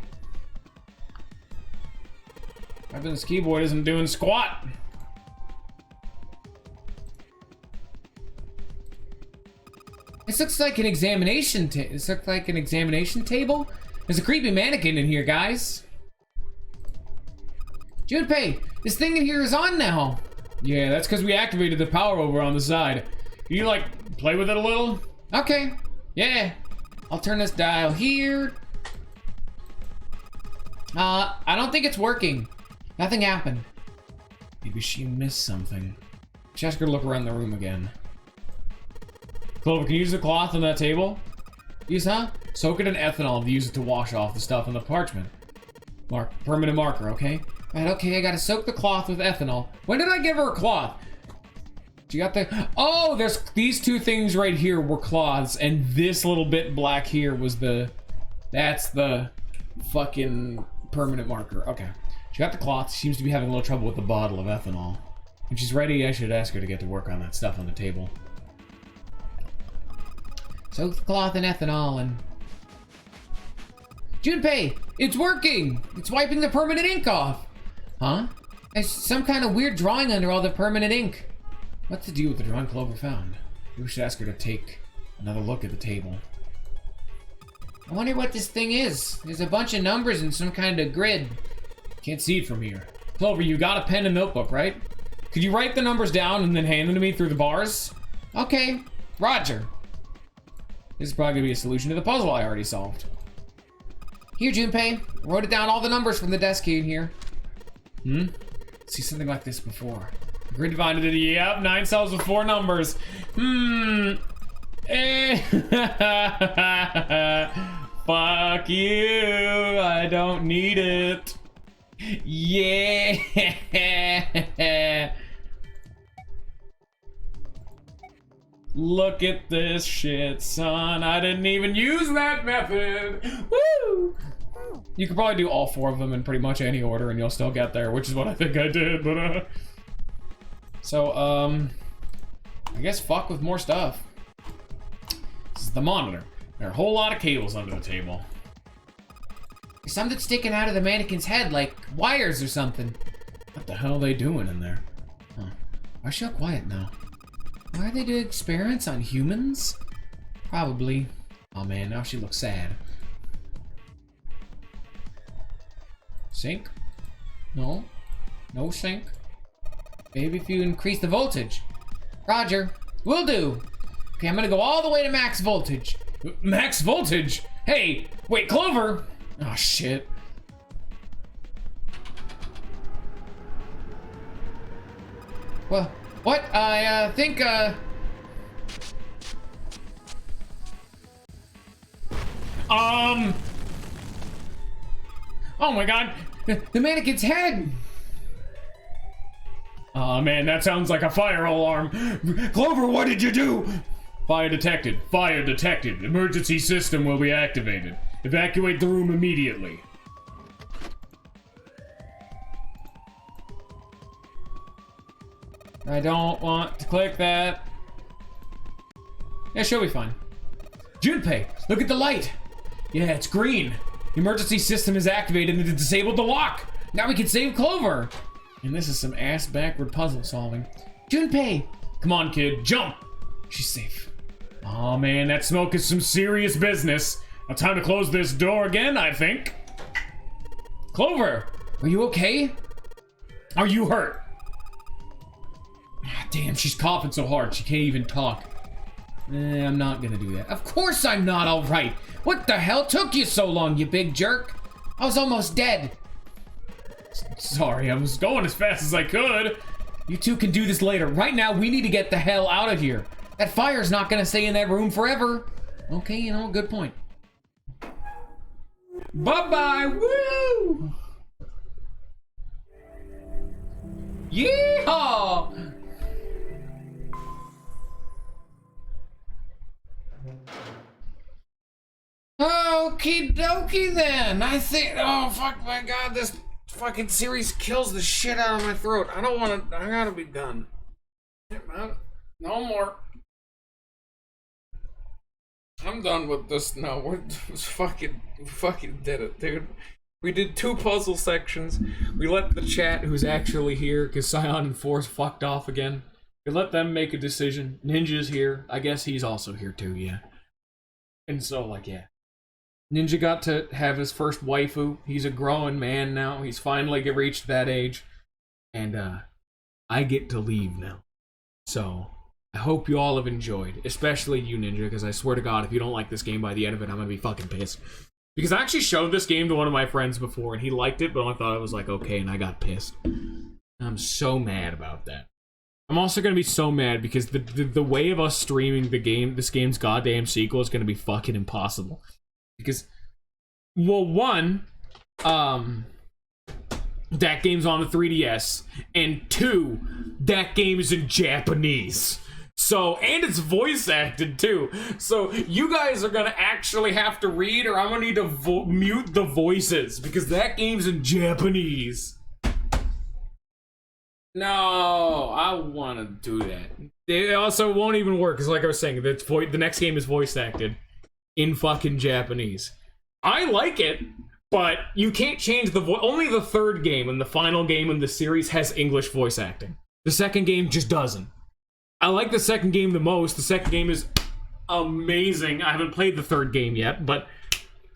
I bet this keyboard isn't doing squat. This looks like an examination This looks like an examination table. There's a creepy mannequin in here, guys. Junpei, this thing in here is on now. Yeah, that's because we activated the power over on the side. Can you, like, play with it a little? Okay. Yeah. I'll turn this dial here. I don't think it's working. Nothing happened. Maybe she missed something. She asked her to look around the room again. Clover, can you use the cloth on that table? Use, huh? Soak it in ethanol and use it to wash off the stuff on the parchment. Permanent marker, okay? Right, okay, I gotta soak the cloth with ethanol. When did I give her a cloth? She got the... Oh, there's these two things right here were cloths, and this little bit black here was the... That's the fucking permanent marker. Okay. She got the cloth. She seems to be having a little trouble with the bottle of ethanol. When she's ready, I should ask her to get to work on that stuff on the table. Soak the cloth in ethanol and... Junpei! It's working! It's wiping the permanent ink off! Huh? There's some kind of weird drawing under all the permanent ink. What's the deal with the drawing Clover found? Maybe we should ask her to take another look at the table. I wonder what this thing is. There's a bunch of numbers and some kind of grid. Can't see it from here. Clover, you got a pen and notebook, right? Could you write the numbers down and then hand them to me through the bars? Okay, Roger. This is probably gonna be a solution to the puzzle I already solved. Here, Junpei. Wrote it down all the numbers from the desk in here. See something like this before. Grid divided it. Yep, 9 cells with 4 numbers. Fuck you. I don't need it. Yeah. Look at this shit, son. I didn't even use that method. Woo! You could probably do all 4 of them in pretty much any order and you'll still get there, which is what I think I did, but So, I guess fuck with more stuff. This is the monitor. There are a whole lot of cables under the table. There's something sticking out of the mannequin's head, like wires or something. What the hell are they doing in there? Huh. Why is she all quiet now? Why are they doing experiments on humans? Probably. Oh man, now she looks sad. Sync? No. No sync. Maybe if you increase the voltage. Roger. Will do. Okay, I'm gonna go all the way to max voltage. Max voltage? Hey, wait, Clover! Oh shit. Well, what? I think, Oh my god! The mannequin's head! Oh man, that sounds like a fire alarm. Clover, what did you do? Fire detected. Fire detected. Emergency system will be activated. Evacuate the room immediately. I don't want to click that. Yeah, she'll be fine. Junpei, look at the light. Yeah, it's green. The emergency system is activated and it disabled the lock. Now we can save Clover. And this is some ass-backward puzzle solving. Junpei! Come on, kid, jump! She's safe. Oh man, that smoke is some serious business. Now time to close this door again, I think. Clover! Are you okay? Are you hurt? Ah, damn, she's coughing so hard she can't even talk. I'm not gonna do that. Of course I'm not alright! What the hell took you so long, you big jerk? I was almost dead. Sorry, I was going as fast as I could. You two can do this later. Right now, we need to get the hell out of here. That fire's not gonna stay in that room forever. Okay, you know, good point. Bye-bye, woo! Yeehaw! Okie dokie then. I think, oh fuck my god, this fucking series kills the shit out of my throat. I don't want to, I gotta be done. No more. I'm done with this now. We fucking did it, dude. We did 2 puzzle sections. We let the chat, who's actually here, because Scion and Force fucked off again. We let them make a decision. Ninja's here. I guess he's also here too, yeah. And so, like, yeah. Ninja got to have his first waifu. He's a grown man now. He's finally reached that age. And, I get to leave now. So, I hope you all have enjoyed. Especially you, Ninja, because I swear to God, if you don't like this game by the end of it, I'm gonna be fucking pissed. Because I actually showed this game to one of my friends before, and he liked it, but I thought it was like, okay, and I got pissed. I'm so mad about that. I'm also gonna be so mad because the way of us streaming this game's goddamn sequel is gonna be fucking impossible. Because, well, one, that game's on the 3DS, and 2, that game is in Japanese. So, and it's voice acted too. So, you guys are gonna actually have to read, or I'm gonna need to mute the voices, because that game's in Japanese. No, I want to do that. It also won't even work, because like I was saying, the next game is voice acted in fucking Japanese. I like it, but you can't change the voice. Only the 3rd game and the final game in the series has English voice acting. The 2nd game just doesn't. I like the 2nd game the most. The 2nd game is amazing. I haven't played the 3rd game yet, but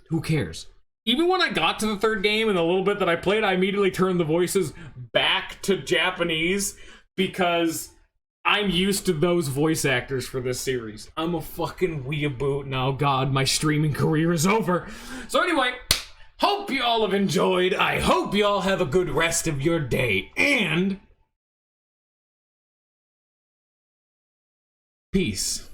who cares? Even when I got to the 3rd game and the little bit that I played, I immediately turned the voices back to Japanese because I'm used to those voice actors for this series. I'm a fucking weeaboo now. God, my streaming career is over. So anyway, hope you all have enjoyed. I hope you all have a good rest of your day. And peace.